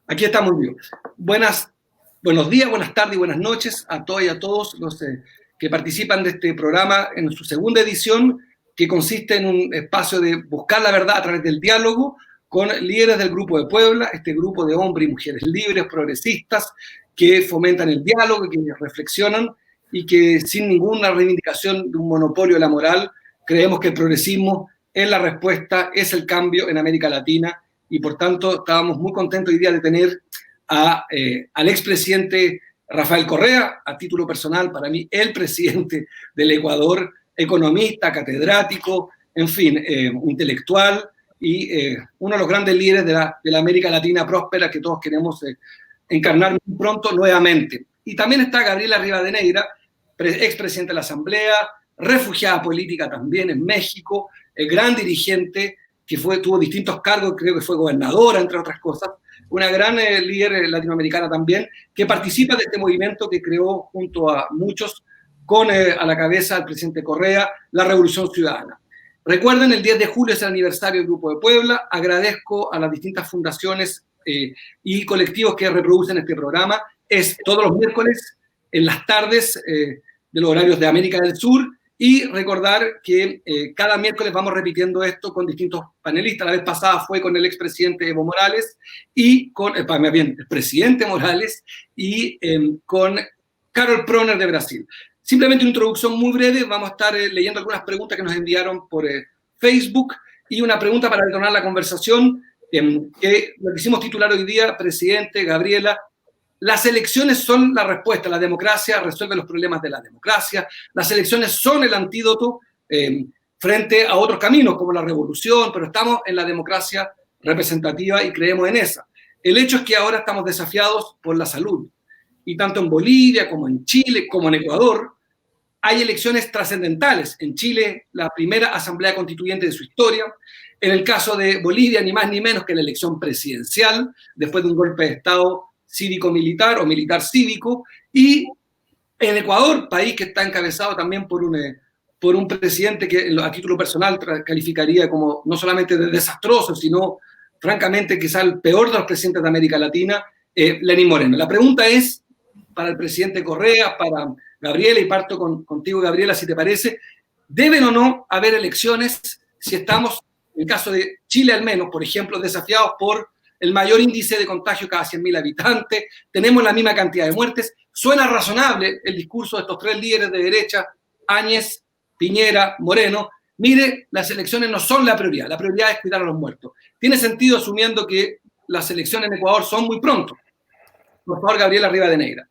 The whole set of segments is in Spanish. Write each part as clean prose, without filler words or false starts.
Aquí estamos vivos. Buenos días, buenas tardes y buenas noches a todas y a todos los que participan de este programa en su segunda edición, que consiste en un espacio de buscar la verdad a través del diálogo con líderes del Grupo de Puebla, este grupo de hombres y mujeres libres, progresistas, que fomentan el diálogo, que reflexionan y que sin ninguna reivindicación de un monopolio de la moral, creemos que el progresismo es la respuesta, es el cambio en América Latina. Y por tanto estábamos muy contentos hoy día de tener al expresidente Rafael Correa, a título personal, para mí el presidente del Ecuador, economista, catedrático, en fin, intelectual y uno de los grandes líderes de la América Latina próspera que todos queremos encarnar muy pronto nuevamente. Y también está Gabriela Rivadeneira, expresidente de la Asamblea, refugiada política también en México, gran dirigente, que tuvo distintos cargos, creo que fue gobernadora, entre otras cosas, una gran líder latinoamericana también, que participa de este movimiento que creó junto a muchos, con a la cabeza al presidente Correa, la Revolución Ciudadana. Recuerden, el 10 de julio es el aniversario del Grupo de Puebla. Agradezco a las distintas fundaciones y colectivos que reproducen este programa. Es todos los miércoles en las tardes de los horarios de América del Sur. Y recordar que cada miércoles vamos repitiendo esto con distintos panelistas. La vez pasada fue con el expresidente Evo Morales y con, el presidente Morales y con Carol Proner de Brasil. Simplemente una introducción muy breve. Vamos a estar leyendo algunas preguntas que nos enviaron por Facebook y una pregunta para retornar la conversación que lo quisimos titular hoy día, presidente, Gabriela. Las elecciones son la respuesta, la democracia resuelve los problemas de la democracia, las elecciones son el antídoto frente a otros caminos como la revolución, pero estamos en la democracia representativa y creemos en esa. El hecho es que ahora estamos desafiados por la salud y tanto en Bolivia como en Chile como en Ecuador hay elecciones trascendentales. En Chile, la primera asamblea constituyente de su historia. En el caso de Bolivia, ni más ni menos que la elección presidencial después de un golpe de Estado cívico-militar o militar-cívico, y en Ecuador, país que está encabezado también por un presidente que a título personal calificaría como no solamente de desastroso, sino francamente quizá el peor de los presidentes de América Latina, Lenín Moreno. La pregunta es para el presidente Correa, para Gabriela, y parto contigo, Gabriela, si te parece, ¿deben o no haber elecciones si estamos, en el caso de Chile al menos, por ejemplo, desafiados por el mayor índice de contagio cada 100.000 habitantes, tenemos la misma cantidad de muertes? Suena razonable el discurso de estos tres líderes de derecha, Áñez, Piñera, Moreno. Mire, las elecciones no son la prioridad es cuidar a los muertos. Tiene sentido asumiendo que las elecciones en Ecuador son muy pronto. Por favor, Gabriela Rivadeneira.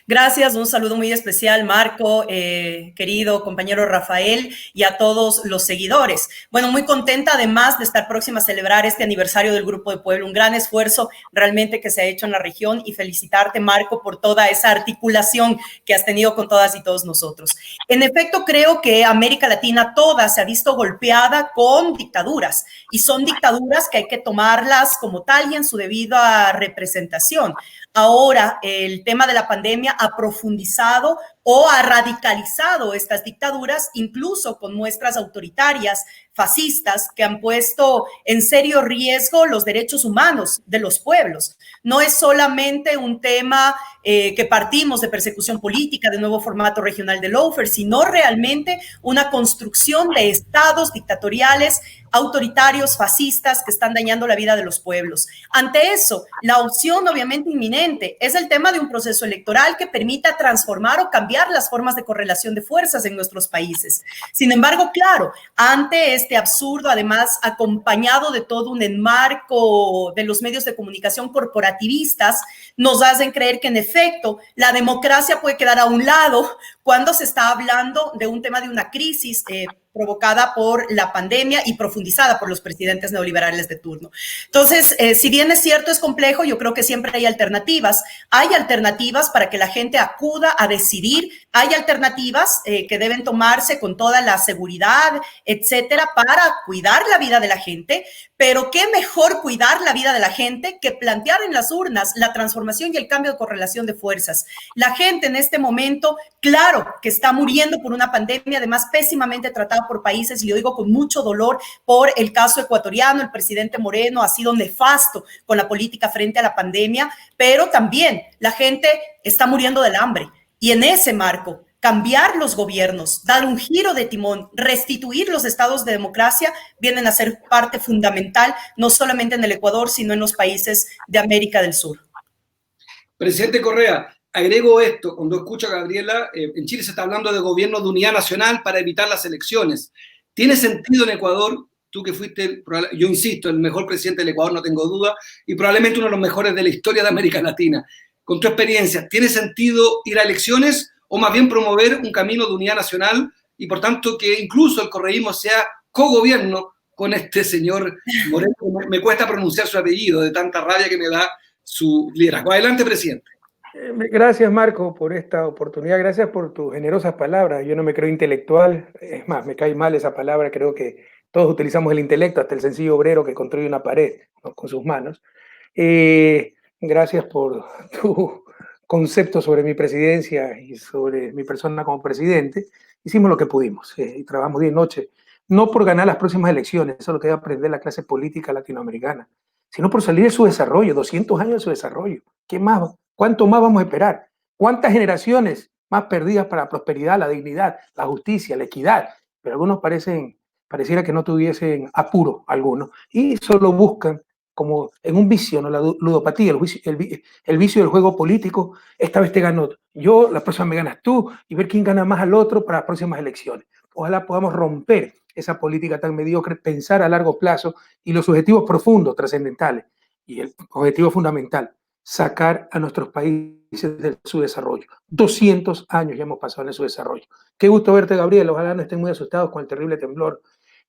Gracias, un saludo muy especial, Marco, querido compañero Rafael, y a todos los seguidores. Bueno, muy contenta además de estar próxima a celebrar este aniversario del Grupo de Puebla, un gran esfuerzo realmente que se ha hecho en la región, y felicitarte, Marco, por toda esa articulación que has tenido con todas y todos nosotros. En efecto, creo que América Latina toda se ha visto golpeada con dictaduras, y son dictaduras que hay que tomarlas como tal y en su debida representación. Ahora, el tema de la pandemia ha profundizado o ha radicalizado estas dictaduras, incluso con muestras autoritarias, fascistas, que han puesto en serio riesgo los derechos humanos de los pueblos. No es solamente un tema que partimos de persecución política, de nuevo formato regional de lawfare, sino realmente una construcción de estados dictatoriales, autoritarios, fascistas, que están dañando la vida de los pueblos. Ante eso, la opción obviamente inminente es el tema de un proceso electoral que permita transformar o cambiar las formas de correlación de fuerzas en nuestros países. Sin embargo, claro, ante este absurdo, además acompañado de todo un enmarco de los medios de comunicación corporativistas, nos hacen creer que en efecto la democracia puede quedar a un lado cuando se está hablando de un tema de una crisis provocada por la pandemia y profundizada por los presidentes neoliberales de turno. Entonces, si bien es cierto, es complejo, yo creo que siempre hay alternativas. Hay alternativas para que la gente acuda a decidir. Hay alternativas que deben tomarse con toda la seguridad, etcétera, para cuidar la vida de la gente, Pero qué mejor cuidar la vida de la gente que plantear en las urnas la transformación y el cambio de correlación de fuerzas. La gente en este momento, claro que está muriendo por una pandemia, además pésimamente tratada por países, y lo digo con mucho dolor por el caso ecuatoriano. El presidente Moreno ha sido nefasto con la política frente a la pandemia, pero también la gente está muriendo del hambre. Y en ese marco, cambiar los gobiernos, dar un giro de timón, restituir los estados de democracia, vienen a ser parte fundamental, no solamente en el Ecuador, sino en los países de América del Sur. Presidente Correa, agrego esto, cuando escucho a Gabriela, en Chile se está hablando de gobierno de unidad nacional para evitar las elecciones. ¿Tiene sentido en Ecuador? Tú que fuiste, yo insisto, el mejor presidente del Ecuador, no tengo duda, y probablemente uno de los mejores de la historia de América Latina. Con tu experiencia, ¿tiene sentido ir a elecciones o más bien promover un camino de unidad nacional y por tanto que incluso el correísmo sea cogobierno con este señor Moreno? Me cuesta pronunciar su apellido de tanta rabia que me da su liderazgo. Adelante, presidente. Gracias, Marco, por esta oportunidad. Gracias por tus generosas palabras. Yo no me creo intelectual, es más, me cae mal esa palabra. Creo que todos utilizamos el intelecto, hasta el sencillo obrero que construye una pared, ¿no?, con sus manos. Gracias por tu concepto sobre mi presidencia y sobre mi persona como presidente. Hicimos lo que pudimos y trabajamos día y noche, no por ganar las próximas elecciones, eso es lo que debe aprender la clase política latinoamericana, sino por salir de su desarrollo, 200 años de su desarrollo. ¿Qué más? ¿Cuánto más vamos a esperar? ¿Cuántas generaciones más perdidas para la prosperidad, la dignidad, la justicia, la equidad? Pero algunos pareciera que no tuviesen apuro algunos y solo buscan, como en un vicio, ¿no?, la ludopatía, el vicio del juego político. Esta vez te gano yo, la próxima me ganas tú, y ver quién gana más al otro para las próximas elecciones. Ojalá podamos romper esa política tan mediocre, pensar a largo plazo y los objetivos profundos, trascendentales. Y el objetivo fundamental, sacar a nuestros países de su desarrollo. 200 años ya hemos pasado en su desarrollo. Qué gusto verte, Gabriel. Ojalá no estén muy asustados con el terrible temblor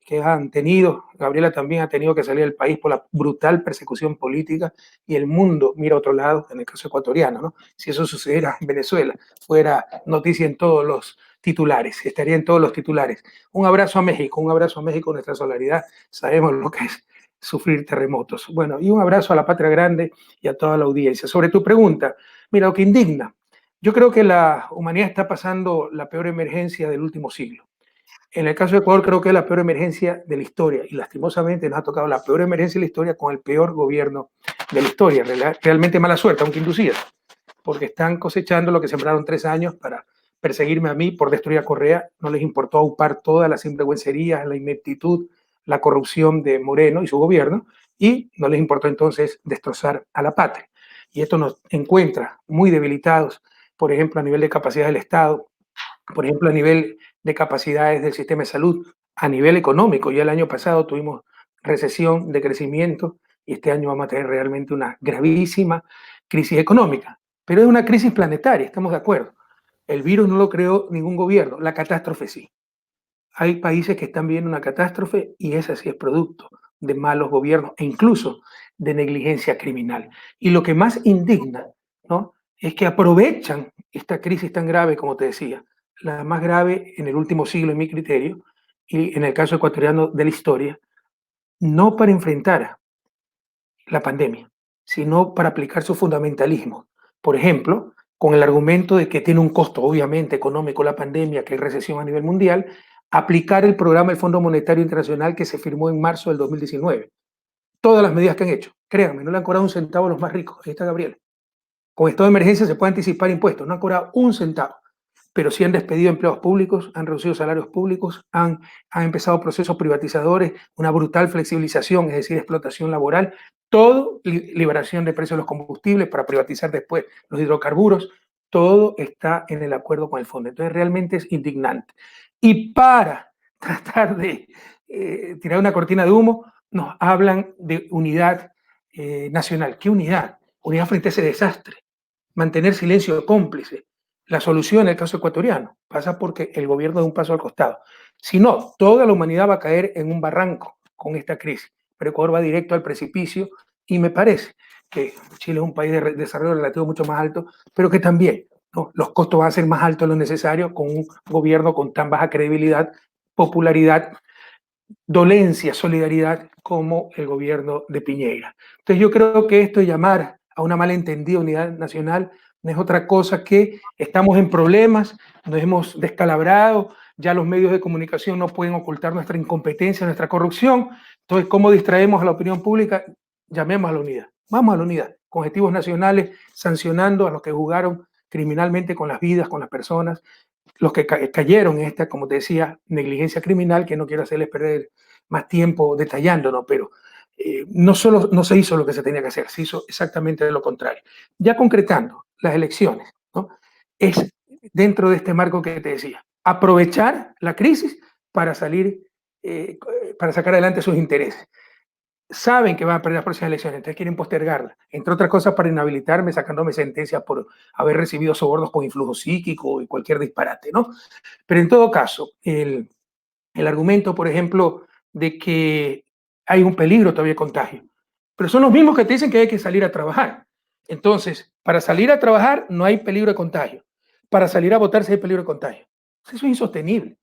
que han tenido. Gabriela también ha tenido que salir del país por la brutal persecución política y el mundo mira a otro lado, en el caso ecuatoriano, ¿no? Si eso sucediera en Venezuela, fuera noticia en todos los titulares, estaría en todos los titulares. Un abrazo a México, nuestra solidaridad. Sabemos lo que es sufrir terremotos. Bueno, y un abrazo a la patria grande y a toda la audiencia. Sobre tu pregunta, mira, lo que indigna, yo creo que la humanidad está pasando la peor emergencia del último siglo. En el caso de Ecuador creo que es la peor emergencia de la historia y lastimosamente nos ha tocado la peor emergencia de la historia con el peor gobierno de la historia. Realmente mala suerte, aunque inducida, porque están cosechando lo que sembraron 3 años para perseguirme a mí por destruir a Correa. No les importó aupar toda la sinvergüencería, la ineptitud, la corrupción de Moreno y su gobierno, y no les importó entonces destrozar a la patria. Y esto nos encuentra muy debilitados, por ejemplo, a nivel de capacidad del Estado, por ejemplo, a nivel de capacidades del sistema de salud, a nivel económico. Ya el año pasado tuvimos recesión de crecimiento y este año vamos a tener realmente una gravísima crisis económica. Pero es una crisis planetaria, estamos de acuerdo. El virus no lo creó ningún gobierno, la catástrofe sí. Hay países que están viendo una catástrofe y esa sí es producto de malos gobiernos e incluso de negligencia criminal. Y lo que más indigna, ¿no?, es que aprovechan esta crisis tan grave, como te decía, la más grave en el último siglo, en mi criterio, y en el caso ecuatoriano de la historia, no para enfrentar la pandemia, sino para aplicar su fundamentalismo. Por ejemplo, con el argumento de que tiene un costo, obviamente, económico la pandemia, que hay recesión a nivel mundial, aplicar el programa del Fondo Monetario Internacional que se firmó en marzo del 2019. Todas las medidas que han hecho, créanme, no le han cobrado un centavo a los más ricos. Ahí está Gabriel. Con estado de emergencia se puede anticipar impuestos, no han cobrado un centavo, pero sí han despedido empleados públicos, han reducido salarios públicos, han empezado procesos privatizadores, una brutal flexibilización, es decir, explotación laboral, todo, liberación de precios de los combustibles para privatizar después los hidrocarburos, todo está en el acuerdo con el fondo. Entonces realmente es indignante. Y para tratar de tirar una cortina de humo, nos hablan de unidad nacional. ¿Qué unidad? Unidad frente a ese desastre. Mantener silencio cómplice. La solución en el caso ecuatoriano pasa porque el gobierno da un paso al costado. Si no, toda la humanidad va a caer en un barranco con esta crisis. Pero Ecuador va directo al precipicio y me parece que Chile es un país de desarrollo relativo mucho más alto, pero que también, ¿no?, los costos van a ser más altos de lo necesario con un gobierno con tan baja credibilidad, popularidad dolencia, solidaridad como el gobierno de Piñera. Entonces yo creo que esto de llamar a una malentendida unidad nacional no es otra cosa que estamos en problemas, nos hemos descalabrado, ya los medios de comunicación no pueden ocultar nuestra incompetencia, nuestra corrupción. Entonces, ¿cómo distraemos a la opinión pública? Llamemos a la unidad. Vamos a la unidad, con objetivos nacionales, sancionando a los que jugaron criminalmente con las vidas, con las personas, los que cayeron en esta, como te decía, negligencia criminal, que no quiero hacerles perder más tiempo detallándolo, pero no solo no se hizo lo que se tenía que hacer, se hizo exactamente lo contrario. Ya concretando las elecciones, ¿no? Es dentro de este marco que te decía, aprovechar la crisis para salir, para sacar adelante sus intereses. Saben que van a perder las próximas elecciones, entonces quieren postergarlas, entre otras cosas para inhabilitarme, sacándome sentencias por haber recibido sobornos con influjo psíquico y cualquier disparate, ¿no? Pero en todo caso, el argumento, por ejemplo, de que hay un peligro todavía de contagio, pero son los mismos que te dicen que hay que salir a trabajar. Entonces, para salir a trabajar no hay peligro de contagio, para salir a votar sí hay peligro de contagio. Eso es insostenible.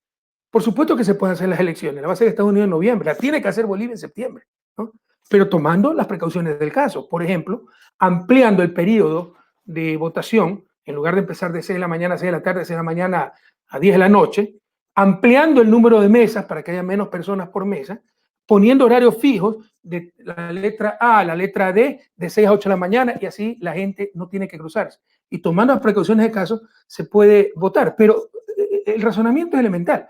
Por supuesto que se pueden hacer las elecciones, la va a hacer Estados Unidos en noviembre, la tiene que hacer Bolivia en septiembre, ¿no? Pero tomando las precauciones del caso. Por ejemplo, ampliando el periodo de votación, en lugar de empezar de 6 de la mañana a 6 de la tarde, 6 de la mañana a 10 de la noche, ampliando el número de mesas para que haya menos personas por mesa, poniendo horarios fijos de la letra A a la letra D de 6 a 8 de la mañana y así la gente no tiene que cruzarse. Y tomando las precauciones del caso se puede votar, pero el razonamiento es elemental.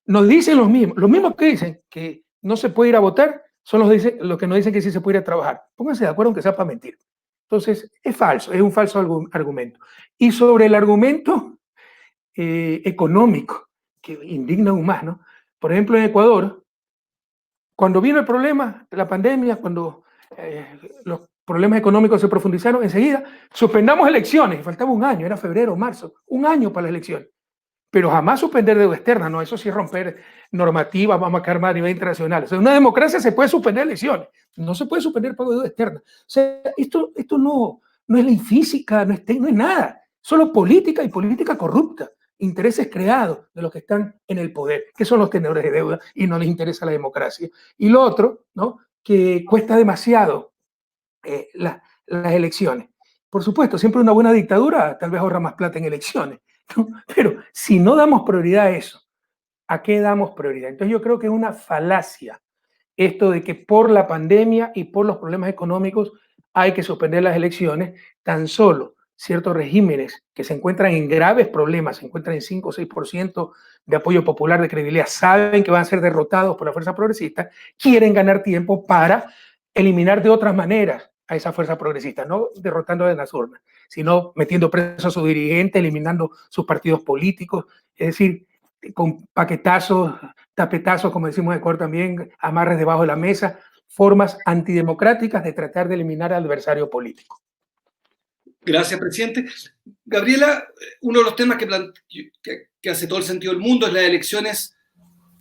Nos dicen los mismos que dicen que no se puede ir a votar, son los que nos dicen que sí se puede ir a trabajar. Pónganse de acuerdo aunque sea para mentir. Entonces, es falso, es un falso argumento. Y sobre el argumento económico, que indigna aún más, ¿no? Por ejemplo, en Ecuador, cuando vino el problema de la pandemia, cuando los problemas económicos se profundizaron, enseguida suspendamos elecciones, faltaba un año, era febrero o marzo, un año para las elecciones. Pero jamás suspender deuda externa, no, eso sí es romper normativas, vamos a quedar más a nivel internacional. O sea, en una democracia se puede suspender elecciones, no se puede suspender pago de deuda externa. O sea, esto no es ley física, no es nada, solo política y política corrupta, intereses creados de los que están en el poder, que son los tenedores de deuda y no les interesa la democracia. Y lo otro, ¿no? Que cuesta demasiado las elecciones. Por supuesto, siempre una buena dictadura tal vez ahorra más plata en elecciones, ¿no? Pero si no damos prioridad a eso, ¿a qué damos prioridad? Entonces yo creo que es una falacia esto de que por la pandemia y por los problemas económicos hay que suspender las elecciones. Tan solo ciertos regímenes que se encuentran en graves problemas, se encuentran en 5 o 6% de apoyo popular, de credibilidad, saben que van a ser derrotados por la fuerza progresista, quieren ganar tiempo para eliminar de otras maneras a esa fuerza progresista, no derrotando en las urnas, sino metiendo presos a sus dirigentes, eliminando sus partidos políticos, es decir, con paquetazos, tapetazos, como decimos en Ecuador también, amarres debajo de la mesa, formas antidemocráticas de tratar de eliminar al adversario político. Gracias, presidente. Gabriela, uno de los temas que hace todo el sentido del mundo es las elecciones.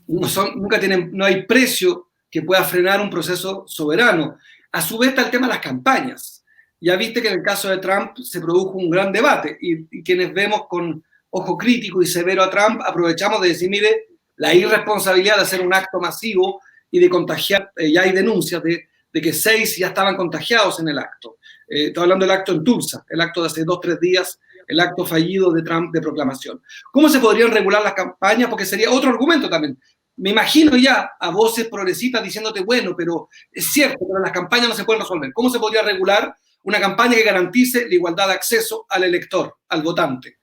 No hay precio que pueda frenar un proceso soberano. A su vez está el tema de las campañas. Ya viste que en el caso de Trump se produjo un gran debate y quienes vemos con ojo crítico y severo a Trump aprovechamos de decir, mire, la irresponsabilidad de hacer un acto masivo y de contagiar, ya hay denuncias de que 6 ya estaban contagiados en el acto. Estoy hablando del acto en Tulsa, el acto de hace 2 o 3 días, el acto fallido de Trump de proclamación. ¿Cómo se podrían regular las campañas? Porque sería otro argumento también. Me imagino ya a voces progresistas diciéndote, bueno, pero es cierto, pero las campañas no se pueden resolver. ¿Cómo se podría regular una campaña que garantice la igualdad de acceso al elector, al votante?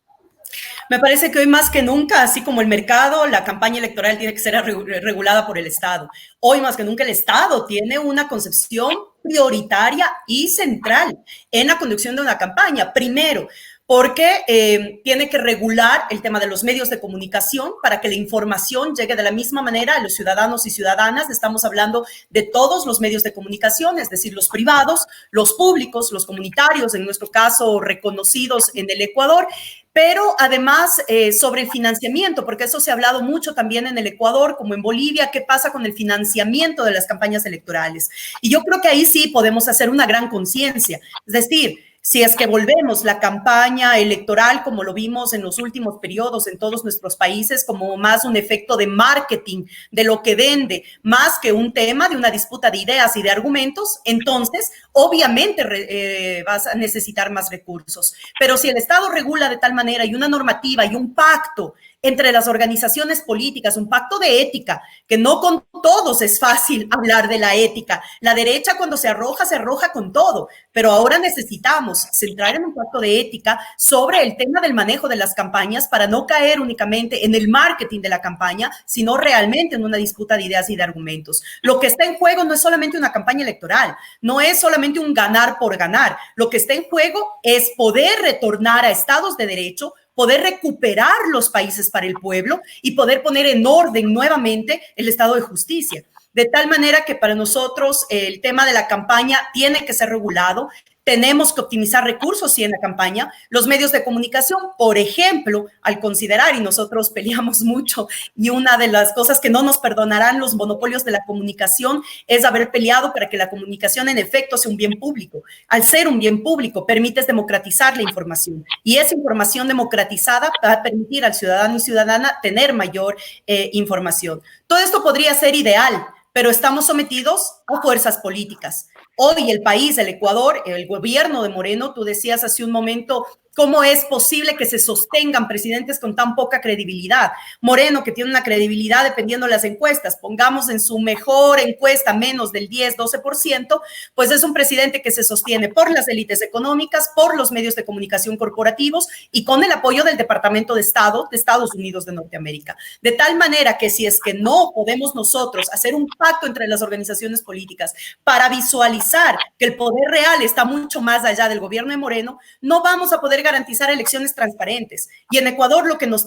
Me parece que hoy más que nunca, así como el mercado, la campaña electoral tiene que ser regulada por el Estado. Hoy más que nunca el Estado tiene una concepción prioritaria y central en la conducción de una campaña. Primero, porque tiene que regular el tema de los medios de comunicación para que la información llegue de la misma manera a los ciudadanos y ciudadanas. Estamos hablando de todos los medios de comunicación, es decir, los privados, los públicos, los comunitarios, en nuestro caso reconocidos en el Ecuador, pero además sobre el financiamiento, porque eso se ha hablado mucho también en el Ecuador, como en Bolivia, qué pasa con el financiamiento de las campañas electorales. Y yo creo que ahí sí podemos hacer una gran conciencia, es decir, Si es que volvemos la campaña electoral, como lo vimos en los últimos periodos en todos nuestros países, como más un efecto de marketing, de lo que vende, más que un tema de una disputa de ideas y de argumentos, entonces obviamente vas a necesitar más recursos. Pero si el Estado regula de tal manera y una normativa y un pacto entre las organizaciones políticas, un pacto de ética, que no con todos es fácil hablar de la ética. La derecha cuando se arroja con todo, pero ahora necesitamos centrar en un pacto de ética sobre el tema del manejo de las campañas para no caer únicamente en el marketing de la campaña, sino realmente en una disputa de ideas y de argumentos. Lo que está en juego no es solamente una campaña electoral, no es solamente un ganar por ganar. Lo que está en juego es poder retornar a estados de derecho, poder recuperar los países para el pueblo y poder poner en orden nuevamente el estado de justicia. De tal manera que para nosotros el tema de la campaña tiene que ser regulado. Tenemos que optimizar recursos, sí, en la campaña. Los medios de comunicación, por ejemplo, al considerar, y nosotros peleamos mucho, y una de las cosas que no nos perdonarán los monopolios de la comunicación es haber peleado para que la comunicación en efecto sea un bien público. Al ser un bien público, permites democratizar la información, y esa información democratizada va a permitir al ciudadano y ciudadana tener mayor información. Todo esto podría ser ideal, pero estamos sometidos a fuerzas políticas. Hoy el país, el Ecuador, el gobierno de Moreno, tú decías hace un momento, ¿cómo es posible que se sostengan presidentes con tan poca credibilidad? Moreno, que tiene una credibilidad dependiendo de las encuestas, pongamos en su mejor encuesta menos del 10, 12%, pues es un presidente que se sostiene por las élites económicas, por los medios de comunicación corporativos y con el apoyo del Departamento de Estado de Estados Unidos de Norteamérica. De tal manera que si es que no podemos nosotros hacer un pacto entre las organizaciones políticas para visualizar que el poder real está mucho más allá del gobierno de Moreno, no vamos a poder garantizar elecciones transparentes. Y en Ecuador lo que nos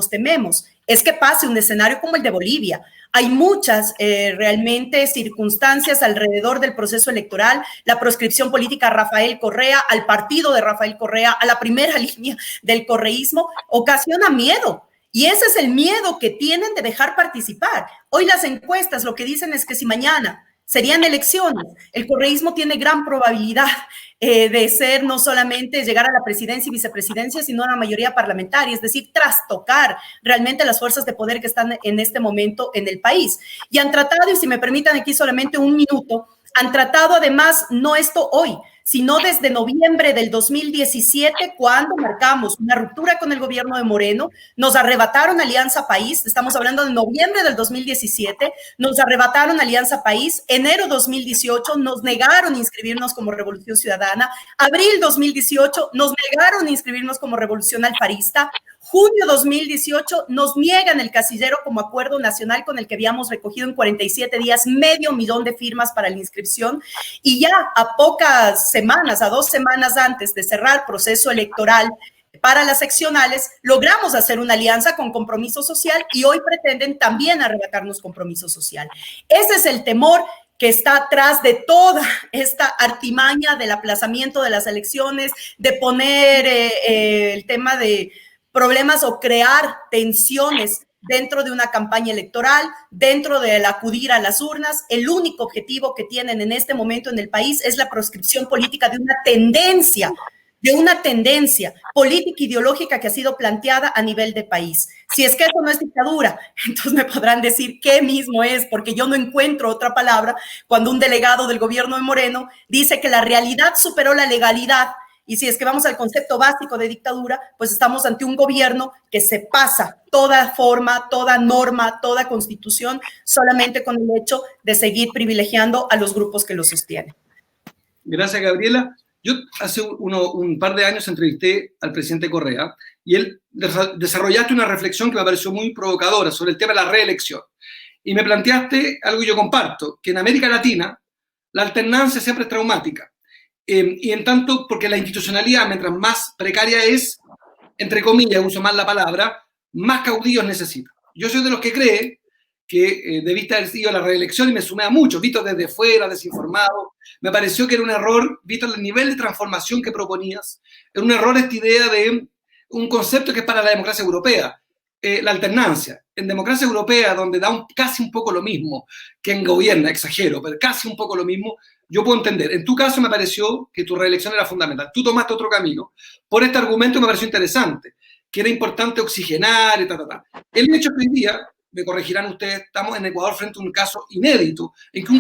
tememos es que pase un escenario como el de Bolivia. Hay muchas realmente circunstancias alrededor del proceso electoral, la proscripción política a Rafael Correa, al partido de Rafael Correa, a la primera línea del correísmo, ocasiona miedo. Y ese es el miedo que tienen de dejar participar. Hoy las encuestas lo que dicen es que si mañana serían elecciones, el correísmo tiene gran probabilidad de ser no solamente llegar a la presidencia y vicepresidencia, sino a la mayoría parlamentaria, es decir, trastocar realmente las fuerzas de poder que están en este momento en el país. Y han tratado, y si me permitan aquí solamente un minuto, han tratado además, no esto hoy, sino desde noviembre del 2017, cuando marcamos una ruptura con el gobierno de Moreno, nos arrebataron Alianza País, estamos hablando de noviembre del 2017, nos arrebataron Alianza País, enero 2018 nos negaron inscribirnos como Revolución Ciudadana, abril 2018 nos negaron inscribirnos como Revolución Alfarista, junio 2018 nos niegan el casillero como acuerdo nacional con el que habíamos recogido en 47 días 500,000 de firmas para la inscripción, y ya a pocas semanas, a 2 semanas antes de cerrar proceso electoral para las seccionales, logramos hacer una alianza con Compromiso Social y hoy pretenden también arrebatarnos Compromiso Social. Ese es el temor que está atrás de toda esta artimaña del aplazamiento de las elecciones, de poner el tema de problemas o crear tensiones dentro de una campaña electoral, dentro del acudir a las urnas. El único objetivo que tienen en este momento en el país es la proscripción política de una tendencia política ideológica que ha sido planteada a nivel de país. Si es que eso no es dictadura, entonces me podrán decir qué mismo es, porque yo no encuentro otra palabra cuando un delegado del gobierno de Moreno dice que la realidad superó la legalidad. Y si es que vamos al concepto básico de dictadura, pues estamos ante un gobierno que se pasa toda forma, toda norma, toda constitución, solamente con el hecho de seguir privilegiando a los grupos que lo sostienen. Gracias, Gabriela. Yo hace un par de años entrevisté al presidente Correa y él desarrollaste una reflexión que me pareció muy provocadora sobre el tema de la reelección. Y me planteaste algo que yo comparto, que en América Latina la alternancia siempre es traumática. Y en tanto, porque la institucionalidad, mientras más precaria es, entre comillas, uso más la palabra, más caudillos necesita. Yo soy de los que cree que debiste haber ido a la reelección y me sumé a muchos, visto desde fuera, desinformado. Me pareció que era un error, visto el nivel de transformación que proponías, era un error esta idea de un concepto que es para la democracia europea, la alternancia. En democracia europea, donde da casi un poco lo mismo que en gobierno, exagero, pero casi un poco lo mismo, yo puedo entender. En tu caso me pareció que tu reelección era fundamental. Tú tomaste otro camino. Por este argumento me pareció interesante, que era importante oxigenar y ta. El hecho que hoy día, me corregirán ustedes, estamos en Ecuador frente a un caso inédito en que un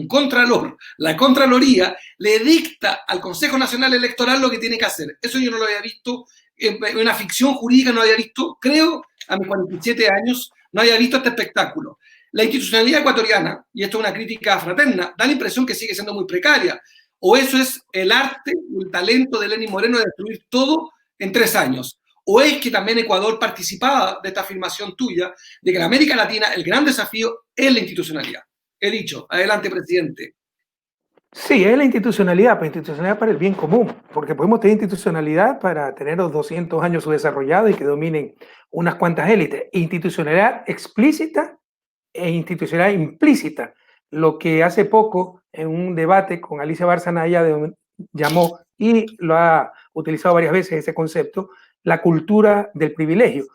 contralor, la Contraloría, le dicta al Consejo Nacional Electoral lo que tiene que hacer. Eso yo no lo había visto, en una ficción jurídica no lo había visto, creo, a mis 47 años, no había visto este espectáculo. La institucionalidad ecuatoriana, y esto es una crítica fraterna, da la impresión que sigue siendo muy precaria. O eso es el arte, el talento de Lenín Moreno de destruir todo en 3 años. O es que también Ecuador participaba de esta afirmación tuya de que en América Latina el gran desafío es la institucionalidad. He dicho. Adelante, presidente. Sí, es la institucionalidad, pero institucionalidad para el bien común, porque podemos tener institucionalidad para tener los 200 años subdesarrollados y que dominen unas cuantas élites. Institucionalidad explícita e institucionalidad implícita, lo que hace poco en un debate con Alicia Barzanaya llamó, y lo ha utilizado varias veces ese concepto, la cultura del privilegio.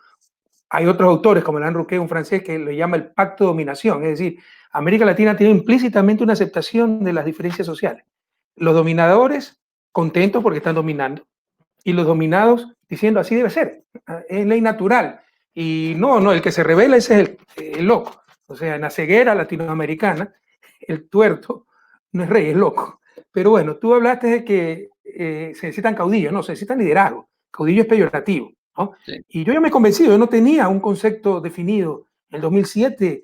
Hay otros autores, como Alain Rouquet, un francés, que lo llama el pacto de dominación, es decir, América Latina tiene implícitamente una aceptación de las diferencias sociales. Los dominadores contentos porque están dominando y los dominados diciendo así debe ser, es ley natural. Y no, el que se revela ese es el loco. O sea, en la ceguera latinoamericana, el tuerto no es rey, es loco. Pero bueno, tú hablaste de que se necesitan caudillos, no, se necesitan liderazgo. Caudillo es peyorativo, ¿no? Sí. Y yo ya me he convencido, yo no tenía un concepto definido. En el 2007,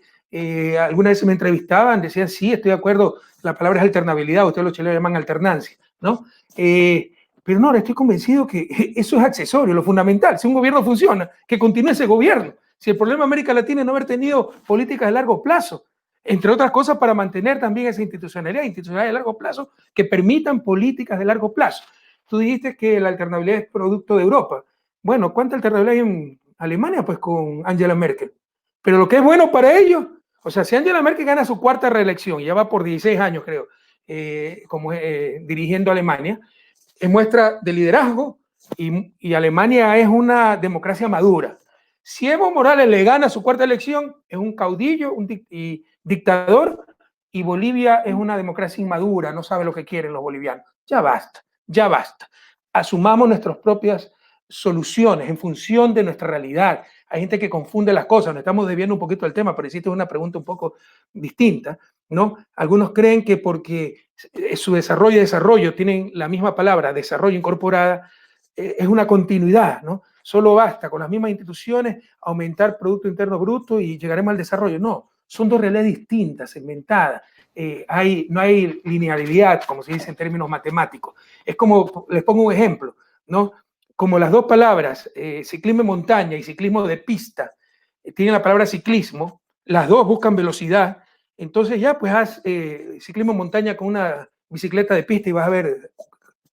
alguna vez me entrevistaban, decían, sí, estoy de acuerdo, la palabra es alternabilidad, ustedes los chilenos llaman alternancia, ¿no? Pero no, estoy convencido que eso es accesorio, lo fundamental. Si un gobierno funciona, que continúe ese gobierno. Si el problema de América Latina es no haber tenido políticas de largo plazo, entre otras cosas para mantener también esa institucionalidad de largo plazo que permitan políticas de largo plazo. Tú dijiste que la alternabilidad es producto de Europa. Bueno, ¿cuánta alternabilidad hay en Alemania? Pues con Angela Merkel. Pero lo que es bueno para ellos, o sea, si Angela Merkel gana su 4ª reelección, ya va por 16 años creo, dirigiendo a Alemania, es muestra de liderazgo y Alemania es una democracia madura. Si Evo Morales le gana su 4ª elección, es un caudillo y dictador, y Bolivia es una democracia inmadura, no sabe lo que quieren los bolivianos. Ya basta, ya basta. Asumamos nuestras propias soluciones en función de nuestra realidad. Hay gente que confunde las cosas, nos estamos desviando un poquito del tema, pero hiciste una pregunta un poco distinta, ¿no? Algunos creen que porque su desarrollo tienen la misma palabra, desarrollo incorporada, es una continuidad, ¿no? Solo basta con las mismas instituciones aumentar Producto Interno Bruto y llegaremos al desarrollo. No, son dos realidades distintas, segmentadas. No hay linealidad, como se dice en términos matemáticos. Es como, les pongo un ejemplo, ¿no? Como las dos palabras, ciclismo en montaña y ciclismo de pista, tienen la palabra ciclismo, las dos buscan velocidad, entonces ya pues haz ciclismo en montaña con una bicicleta de pista y vas a ver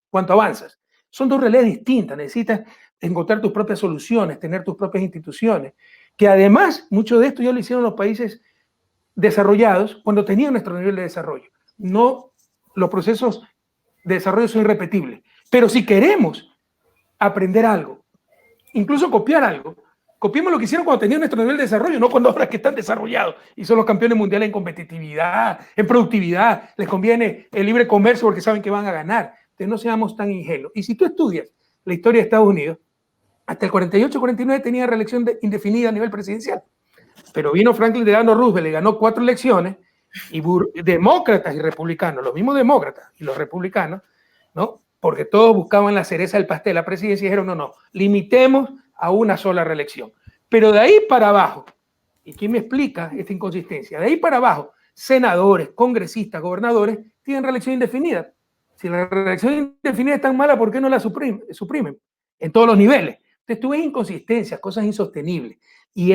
cuánto avanzas. Son dos realidades distintas, necesitas encontrar tus propias soluciones, tener tus propias instituciones, que además mucho de esto ya lo hicieron los países desarrollados cuando tenían nuestro nivel de desarrollo. No, los procesos de desarrollo son irrepetibles, pero si queremos aprender algo, incluso copiar algo, copiemos lo que hicieron cuando tenían nuestro nivel de desarrollo, no cuando ahora que están desarrollados y son los campeones mundiales en competitividad, en productividad, les conviene el libre comercio porque saben que van a ganar. Entonces no seamos tan ingenuos. Y si tú estudias la historia de Estados Unidos, hasta el 48-49 tenía reelección indefinida a nivel presidencial, pero vino Franklin Delano Roosevelt, le ganó 4 elecciones y demócratas y republicanos, los mismos demócratas y los republicanos, ¿no? Porque todos buscaban la cereza del pastel, la presidencia, y dijeron, no, limitemos a una sola reelección. Pero de ahí para abajo, ¿y quién me explica esta inconsistencia? De ahí para abajo, senadores, congresistas, gobernadores, tienen reelección indefinida. Si la reelección indefinida es tan mala, ¿por qué no la suprimen? En todos los niveles. Entonces tú ves inconsistencias, cosas insostenibles, y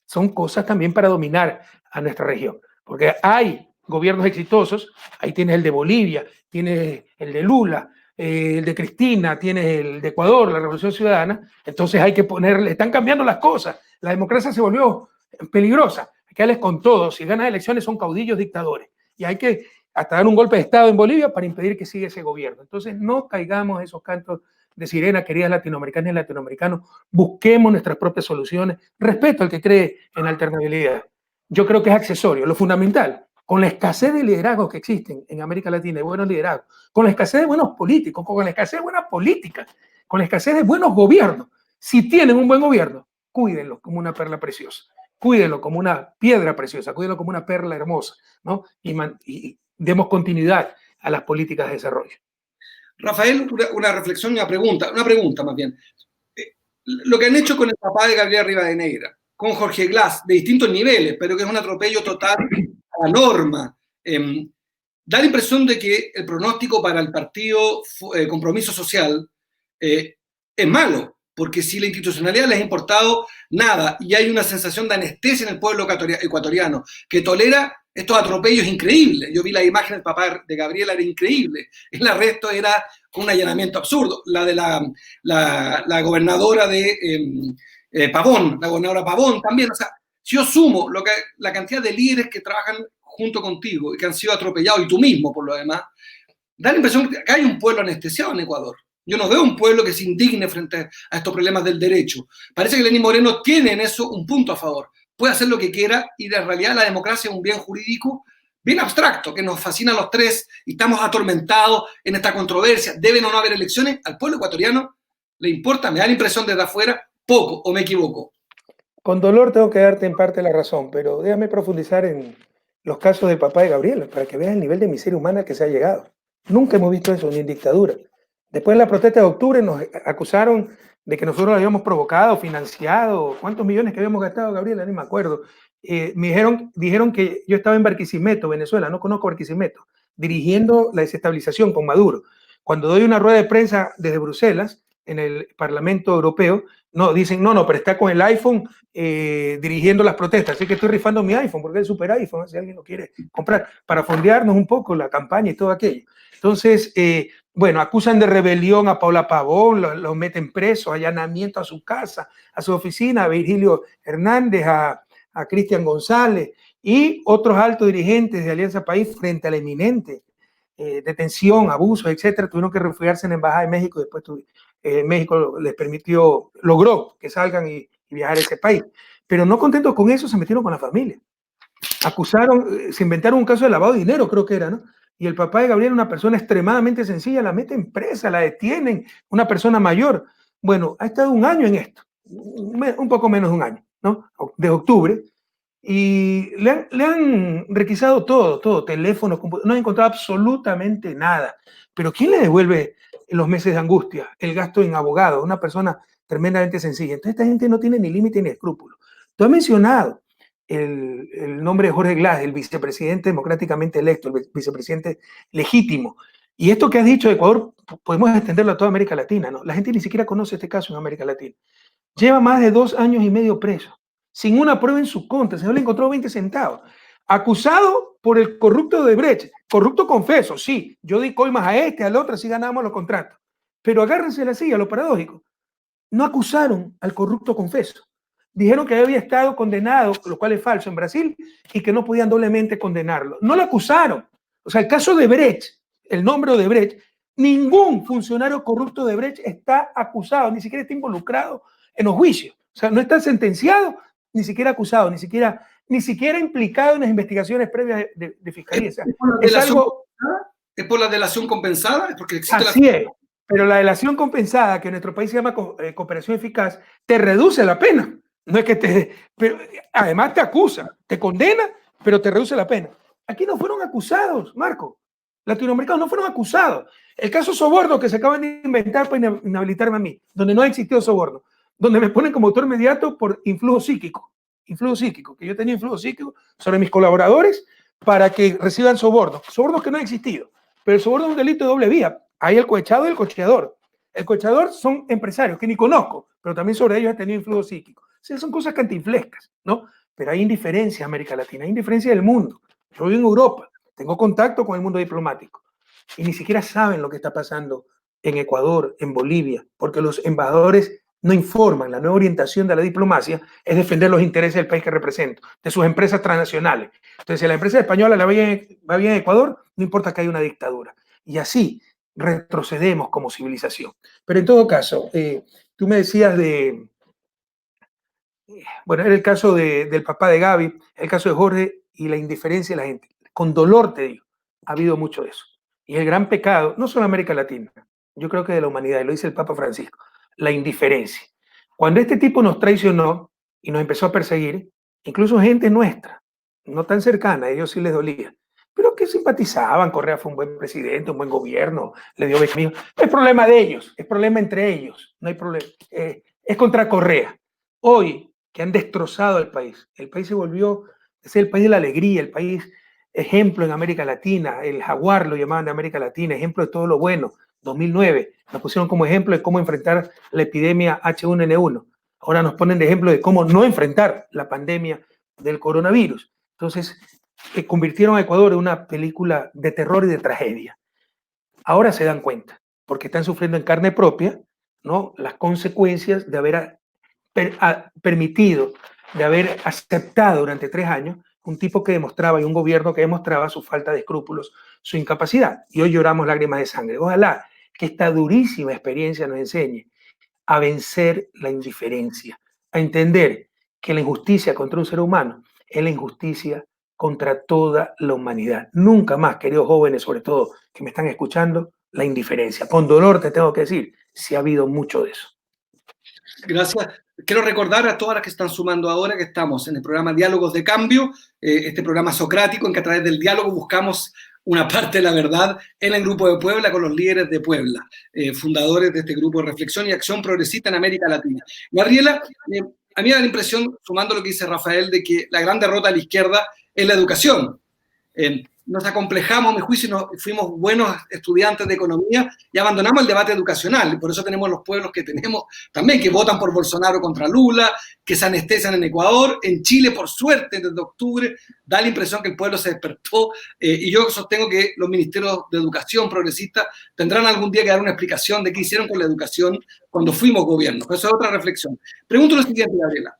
son cosas también para dominar a nuestra región. Porque hay gobiernos exitosos, ahí tienes el de Bolivia, tienes el de Lula, el de Cristina, tienes el de Ecuador, la Revolución Ciudadana, entonces hay que ponerle, están cambiando las cosas, la democracia se volvió peligrosa, hay que darles con todo, si ganan elecciones son caudillos dictadores, y hay que hasta dar un golpe de Estado en Bolivia para impedir que siga ese gobierno. Entonces no caigamos esos cantos de sirena, queridas latinoamericanas y latinoamericanos, busquemos nuestras propias soluciones, respeto al que cree en alternabilidad. Yo creo que es accesorio, lo fundamental con la escasez de liderazgos que existen en América Latina, de buenos liderazgos, con la escasez de buenos políticos, con la escasez de buenas políticas, con la escasez de buenos gobiernos, si tienen un buen gobierno, cuídenlo como una perla preciosa, cuídenlo como una piedra preciosa, cuídenlo como una perla hermosa, ¿no? Y demos continuidad a las políticas de desarrollo. Rafael, una reflexión y una pregunta más bien. Lo que han hecho con el papá de Gabriela Rivadeneira, con Jorge Glass, de distintos niveles, pero que es un atropello total a la norma, da la impresión de que el pronóstico para el partido Compromiso Social es malo, porque si la institucionalidad les ha importado nada y hay una sensación de anestesia en el pueblo ecuatoriano que tolera estos atropellos increíbles. Yo vi la imagen del papá de Gabriela, era increíble. El arresto era un allanamiento absurdo. La de la gobernadora de Pavón, la gobernadora Pavón también. O sea, si yo sumo la cantidad de líderes que trabajan junto contigo y que han sido atropellados, y tú mismo por lo demás, da la impresión que hay un pueblo anestesiado en Ecuador. Yo no veo un pueblo que se indigne frente a estos problemas del derecho. Parece que Lenín Moreno tiene en eso un punto a favor. Puede hacer lo que quiera y en realidad la democracia es un bien jurídico bien abstracto que nos fascina a los tres y estamos atormentados en esta controversia. ¿Deben o no haber elecciones? Al pueblo ecuatoriano le importa, me da la impresión desde afuera, poco, o me equivoco. Con dolor tengo que darte en parte la razón, pero déjame profundizar en los casos del papá de Gabriela para que veas el nivel de miseria humana que se ha llegado. Nunca hemos visto eso, ni en dictadura. Después de la protesta de octubre nos acusaron de que nosotros lo habíamos provocado, financiado, cuántos millones que habíamos gastado, Gabriela, ni me acuerdo. Me dijeron que yo estaba en Barquisimeto, Venezuela, no conozco Barquisimeto, dirigiendo la desestabilización con Maduro. Cuando doy una rueda de prensa desde Bruselas, en el Parlamento Europeo, no, dicen, no, pero está con el iPhone dirigiendo las protestas, así que estoy rifando mi iPhone, porque es el super iPhone, si alguien lo quiere comprar, para fondearnos un poco la campaña y todo aquello. Entonces, bueno, acusan de rebelión a Paula Pavón, lo meten preso, allanamiento a su casa, a su oficina, a Virgilio Hernández, a Cristian González y otros altos dirigentes de Alianza País frente a la inminente detención, abusos, etcétera, tuvieron que refugiarse en la Embajada de México, después México les permitió, logró que salgan y viajar a ese país. Pero no contentos con eso, se metieron con la familia. Acusaron, se inventaron un caso de lavado de dinero, creo que era, ¿no? Y el papá de Gabriela, una persona extremadamente sencilla, la meten presa, la detienen, una persona mayor. Bueno, ha estado un año en esto, un poco menos de un año, ¿no? De octubre, y le han requisado todo, teléfono, no han encontrado absolutamente nada. Pero ¿quién le devuelve los meses de angustia, el gasto en abogado? Una persona tremendamente sencilla. Entonces esta gente no tiene ni límite ni escrúpulo. Tú has mencionado el nombre de Jorge Glass, el vicepresidente democráticamente electo, el vicepresidente legítimo. Y esto que has dicho de Ecuador, podemos extenderlo a toda América Latina, ¿no? La gente ni siquiera conoce este caso en América Latina. Lleva más de 2 años y medio preso, sin una prueba en su contra. El señor le encontró 20 centavos. Acusado por el corrupto de Brecht. Corrupto confeso, sí. Yo di coimas a este, al otro, así ganamos los contratos. Pero agárrense la silla, lo paradójico. No acusaron al corrupto confeso. Dijeron que había estado condenado, lo cual es falso, en Brasil, y que no podían doblemente condenarlo. No lo acusaron. O sea, el caso de Brecht, el nombre de Brecht, ningún funcionario corrupto de Brecht está acusado, ni siquiera está involucrado en los juicios. O sea, no está sentenciado, ni siquiera acusado, ni siquiera implicado en las investigaciones previas de fiscalía. O sea, ¿Es por la delación compensada? ¿Es porque existe así es. Pero la delación compensada, que en nuestro país se llama cooperación eficaz, te reduce la pena. No es que pero además te acusa, te condena, pero te reduce la pena. Aquí no fueron acusados, Marco. Latinoamericanos no fueron acusados. El caso soborno que se acaban de inventar para inhabilitarme a mí, donde no ha existido soborno, donde me ponen como autor inmediato por influjo psíquico, que yo tenía influjo psíquico sobre mis colaboradores para que reciban sobornos que no han existido. Pero el soborno es un delito de doble vía. Hay el cohechado y el cocheador. El cocheador son empresarios que ni conozco, pero también sobre ellos he tenido influjo psíquico. O sea, son cosas cantinflescas, ¿no? Pero hay indiferencia en América Latina, hay indiferencia del mundo. Yo vivo en Europa, tengo contacto con el mundo diplomático y ni siquiera saben lo que está pasando en Ecuador, en Bolivia, porque los embajadores no informan. La nueva orientación de la diplomacia es defender los intereses del país que represento, de sus empresas transnacionales. Entonces, si a la empresa española va bien en Ecuador, no importa que haya una dictadura. Y así retrocedemos como civilización. Pero en todo caso, tú me decías bueno, era el caso del papá de Gaby, el caso de Jorge y la indiferencia de la gente. con dolor te digo, ha habido mucho de eso. Y el gran pecado, no solo en América Latina, yo creo que de la humanidad, y lo dice el Papa Francisco, la indiferencia. Cuando este tipo nos traicionó y nos empezó a perseguir, incluso gente nuestra, no tan cercana, a ellos sí les dolía, pero que simpatizaban, Correa fue un buen presidente, un buen gobierno, le dio becas. No es problema de ellos, es problema entre ellos, no hay problema. Es contra Correa. Hoy, que han destrozado el país se volvió a ser el país de la alegría, el país ejemplo en América Latina, el jaguar lo llamaban de América Latina, ejemplo de todo lo bueno. 2009 nos pusieron como ejemplo de cómo enfrentar la epidemia H1N1. Ahora nos ponen de ejemplo de cómo no enfrentar la pandemia del coronavirus. Entonces, convirtieron a Ecuador en una película de terror y de tragedia. Ahora se dan cuenta, porque están sufriendo en carne propia, ¿no?, las consecuencias de haber permitido, de haber aceptado durante 3 años un tipo que demostraba y un gobierno que demostraba su falta de escrúpulos, su incapacidad. Y hoy lloramos lágrimas de sangre. Ojalá que esta durísima experiencia nos enseñe a vencer la indiferencia, a entender que la injusticia contra un ser humano es la injusticia contra toda la humanidad. Nunca más, queridos jóvenes, sobre todo que me están escuchando, la indiferencia. Con dolor te tengo que decir, sí ha habido mucho de eso. Gracias. Quiero recordar a todas las que están sumando ahora que estamos en el programa Diálogos de Cambio, este programa socrático en que a través del diálogo buscamos una parte de la verdad en el Grupo de Puebla con los líderes de Puebla, fundadores de este grupo de reflexión y acción progresista en América Latina. Gabriela, a mí me da la impresión, sumando lo que dice Rafael, de que la gran derrota de la izquierda es la educación. Nos acomplejamos, a mi juicio, fuimos buenos estudiantes de economía y abandonamos el debate educacional. Y por eso tenemos los pueblos que tenemos también, que votan por Bolsonaro contra Lula, que se anestesian en Ecuador. En Chile, por suerte, desde octubre, da la impresión que el pueblo se despertó. Y yo sostengo que los ministerios de educación progresistas tendrán algún día que dar una explicación de qué hicieron con la educación cuando fuimos gobierno. Eso es otra reflexión. Pregunto lo siguiente, Gabriela.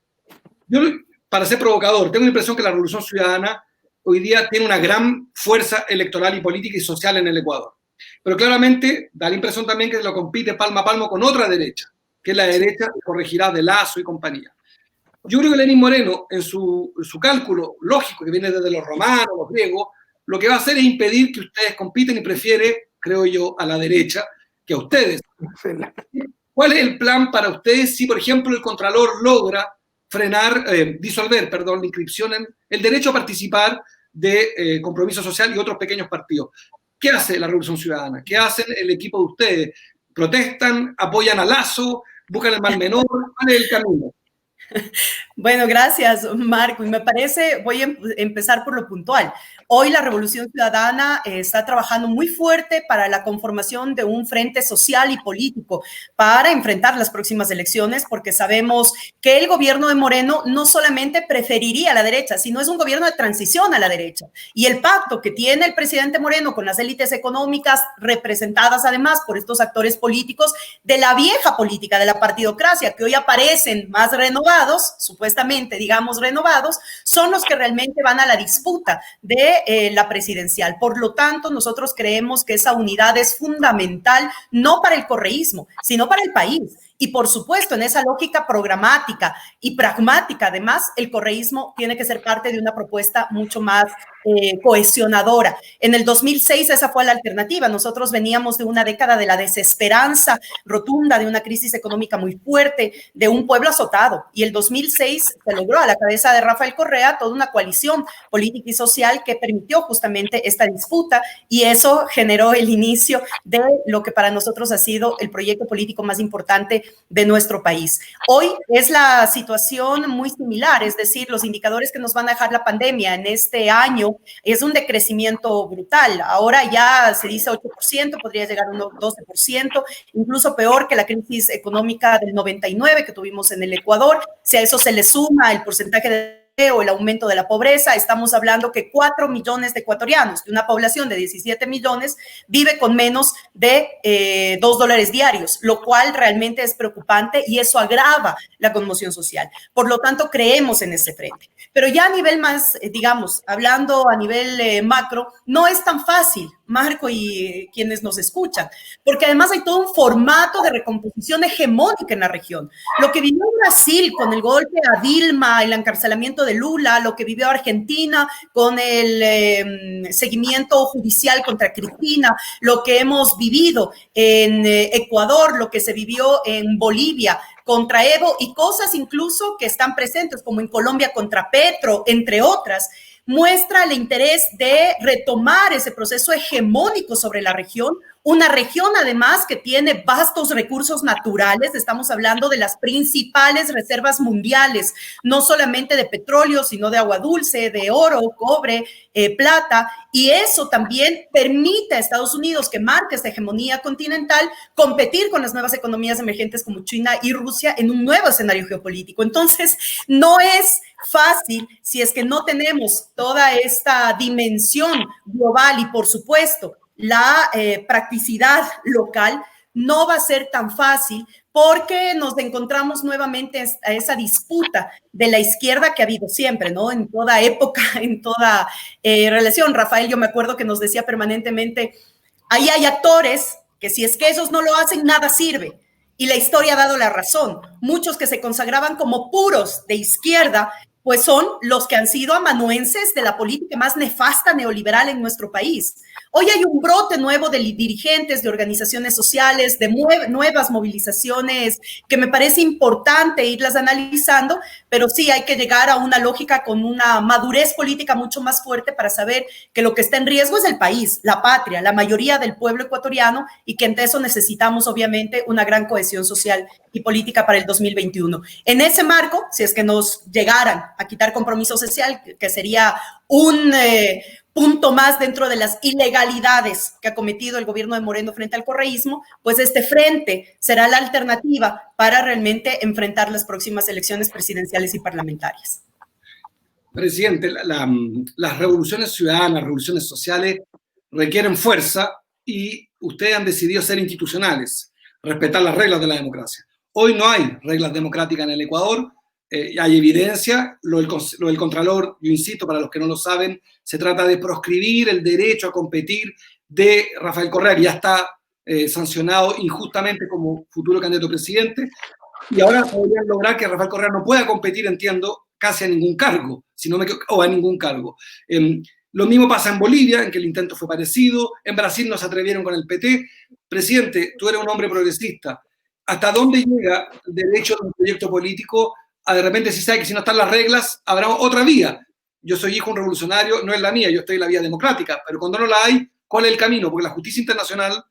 Yo, para ser provocador, tengo la impresión que la Revolución Ciudadana hoy día tiene una gran fuerza electoral y política y social en el Ecuador. Pero claramente da la impresión también que lo compite palmo a palmo con otra derecha, que es la derecha que corregirá de Lazo y compañía. Yo creo que Lenín Moreno, en su cálculo lógico, que viene desde los romanos, los griegos, lo que va a hacer es impedir que ustedes compiten y prefiere, creo yo, a la derecha que a ustedes. ¿Cuál es el plan para ustedes si, por ejemplo, el Contralor logra disolver la inscripción en el derecho a participar de Compromiso Social y otros pequeños partidos? ¿Qué hace la Revolución Ciudadana? ¿Qué hacen el equipo de ustedes? ¿Protestan? ¿Apoyan a Lazo? ¿Buscan el mal menor? ¿Cuál es el camino? Bueno, gracias, Marco. Y me parece, voy a empezar por lo puntual. Hoy la Revolución Ciudadana está trabajando muy fuerte para la conformación de un frente social y político para enfrentar las próximas elecciones, porque sabemos que el gobierno de Moreno no solamente preferiría a la derecha, sino es un gobierno de transición a la derecha. Y el pacto que tiene el presidente Moreno con las élites económicas, representadas además por estos actores políticos de la vieja política, de la partidocracia, que hoy aparecen más renovados, supuestamente, digamos, renovados, son los que realmente van a la disputa de la presidencial. Por lo tanto, nosotros creemos que esa unidad es fundamental, no para el correísmo, sino para el país. Y por supuesto, en esa lógica programática y pragmática, además, el correísmo tiene que ser parte de una propuesta mucho más cohesionadora. En el 2006 esa fue la alternativa. Nosotros veníamos de una década de la desesperanza rotunda, de una crisis económica muy fuerte, de un pueblo azotado. Y el 2006 se logró a la cabeza de Rafael Correa toda una coalición política y social que permitió justamente esta disputa, y eso generó el inicio de lo que para nosotros ha sido el proyecto político más importante de nuestro país. Hoy es la situación muy similar, es decir, los indicadores que nos van a dejar la pandemia en este año es un decrecimiento brutal. Ahora ya se dice 8%, podría llegar a un 12%, incluso peor que la crisis económica del 99 que tuvimos en el Ecuador. Si a eso se le suma el porcentaje de o el aumento de la pobreza, estamos hablando que 4 millones de ecuatorianos, de una población de 17 millones, vive con menos de $2 diarios, lo cual realmente es preocupante y eso agrava la conmoción social. Por lo tanto, creemos en ese frente. Pero ya a nivel más, digamos, hablando a nivel macro, no es tan fácil, Marco y quienes nos escuchan, porque además hay todo un formato de recomposición hegemónica en la región. Lo que vivió Brasil con el golpe a Dilma, el encarcelamiento de Lula, lo que vivió Argentina con el seguimiento judicial contra Cristina, lo que hemos vivido en Ecuador, lo que se vivió en Bolivia contra Evo y cosas incluso que están presentes como en Colombia contra Petro, entre otras, muestra el interés de retomar ese proceso hegemónico sobre la región, una región además que tiene vastos recursos naturales, estamos hablando de las principales reservas mundiales, no solamente de petróleo, sino de agua dulce, de oro, cobre, plata, y eso también permite a Estados Unidos, que marca esta hegemonía continental, competir con las nuevas economías emergentes como China y Rusia en un nuevo escenario geopolítico. Entonces, no es fácil si es que no tenemos toda esta dimensión global y, por supuesto, la practicidad local, no va a ser tan fácil porque nos encontramos nuevamente a esa disputa de la izquierda que ha habido siempre, ¿no? En toda época, en toda relación. Rafael, yo me acuerdo que nos decía permanentemente, ahí hay actores que si es que esos no lo hacen, nada sirve. Y la historia ha dado la razón. Muchos que se consagraban como puros de izquierda, pues son los que han sido amanuenses de la política más nefasta neoliberal en nuestro país. Hoy hay un brote nuevo de dirigentes, de organizaciones sociales, de nuevas movilizaciones que me parece importante irlas analizando, pero sí hay que llegar a una lógica con una madurez política mucho más fuerte para saber que lo que está en riesgo es el país, la patria, la mayoría del pueblo ecuatoriano y que ante eso necesitamos obviamente una gran cohesión social y política para el 2021. En ese marco, si es que nos llegaran a quitar compromiso social, que sería un punto más dentro de las ilegalidades que ha cometido el gobierno de Moreno frente al correísmo, pues este frente será la alternativa para realmente enfrentar las próximas elecciones presidenciales y parlamentarias. Presidente, las revoluciones ciudadanas, revoluciones sociales requieren fuerza y ustedes han decidido ser institucionales, respetar las reglas de la democracia. Hoy no hay reglas democráticas en el Ecuador. Hay evidencia, lo del Contralor, yo insisto, para los que no lo saben, se trata de proscribir el derecho a competir de Rafael Correa, que ya está sancionado injustamente como futuro candidato a presidente, y ahora podrían lograr que Rafael Correa no pueda competir, entiendo, casi a ningún cargo, si no me equivoco, o a ningún cargo. Lo mismo pasa en Bolivia, en que el intento fue parecido, en Brasil no se atrevieron con el PT. Presidente, tú eres un hombre progresista. ¿Hasta dónde llega el derecho de un proyecto político a de repente si sabe que si no están las reglas, habrá otra vía? Yo soy hijo de un revolucionario, no es la mía, yo estoy en la vía democrática, pero cuando no la hay, ¿cuál es el camino? Porque la justicia internacional,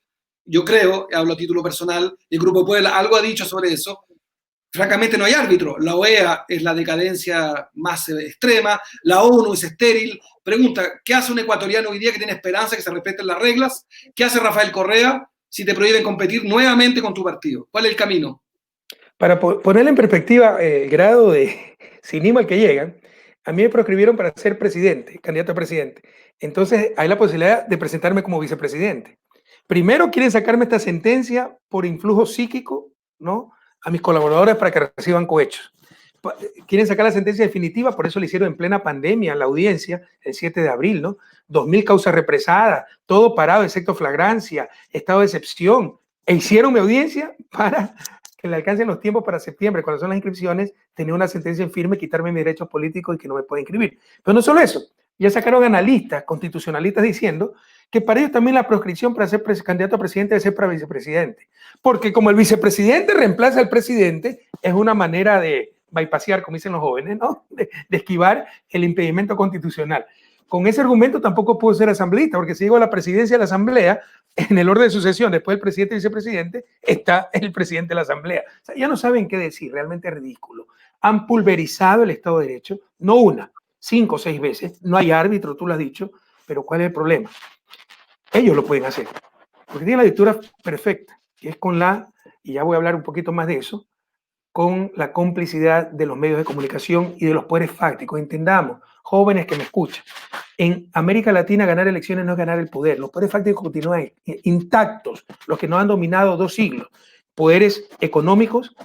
yo creo, hablo a título personal, el Grupo Puebla algo ha dicho sobre eso, francamente no hay árbitro. La OEA es la decadencia más extrema, la ONU es estéril. Pregunta, ¿qué hace un ecuatoriano hoy día que tiene esperanza que se respeten las reglas? ¿Qué hace Rafael Correa si te prohíben competir nuevamente con tu partido? ¿Cuál es el camino? Para ponerle en perspectiva el grado de cinismo al que llegan, a mí me proscribieron para ser presidente, candidato a presidente. Entonces hay la posibilidad de presentarme como vicepresidente. Primero quieren sacarme esta sentencia por influjo psíquico, ¿no?, a mis colaboradores para que reciban cohechos. Quieren sacar la sentencia definitiva, por eso le hicieron en plena pandemia la audiencia el 7 de abril, ¿no? 2.000 causas represadas, todo parado, excepto flagrancia, estado de excepción. E hicieron mi audiencia para que le alcancen los tiempos para septiembre, cuando son las inscripciones, tenía una sentencia en firme, quitarme mis derechos políticos y que no me pueda inscribir. Pero no solo eso, ya sacaron analistas, constitucionalistas diciendo que para ellos también la proscripción para ser candidato a presidente debe ser para vicepresidente. Porque como el vicepresidente reemplaza al presidente, es una manera de bypassear, como dicen los jóvenes, ¿no?, de esquivar el impedimento constitucional. Con ese argumento tampoco puedo ser asambleísta, porque si digo la presidencia de la asamblea, en el orden de sucesión, después del presidente y vicepresidente, está el presidente de la asamblea. O sea, ya no saben qué decir, realmente es ridículo. Han pulverizado el Estado de Derecho, no una, 5 o 6 veces. No hay árbitro, tú lo has dicho, pero ¿cuál es el problema? Ellos lo pueden hacer, porque tienen la lectura perfecta, que es con y ya voy a hablar un poquito más de eso, con la complicidad de los medios de comunicación y de los poderes fácticos. Entendamos, jóvenes que me escuchan, en América Latina ganar elecciones no es ganar el poder. Los poderes fácticos continúan intactos, los que nos han dominado 2 siglos. Poderes económicos,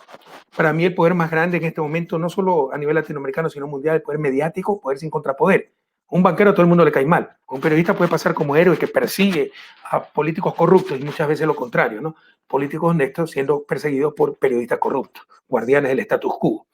para mí el poder más grande en este momento, no solo a nivel latinoamericano, sino mundial, el poder mediático, poder sin contrapoder. Un banquero a todo el mundo le cae mal. Un periodista puede pasar como héroe que persigue a políticos corruptos y muchas veces lo contrario, ¿no? Políticos honestos siendo perseguidos por periodistas corruptos, guardianes del status quo.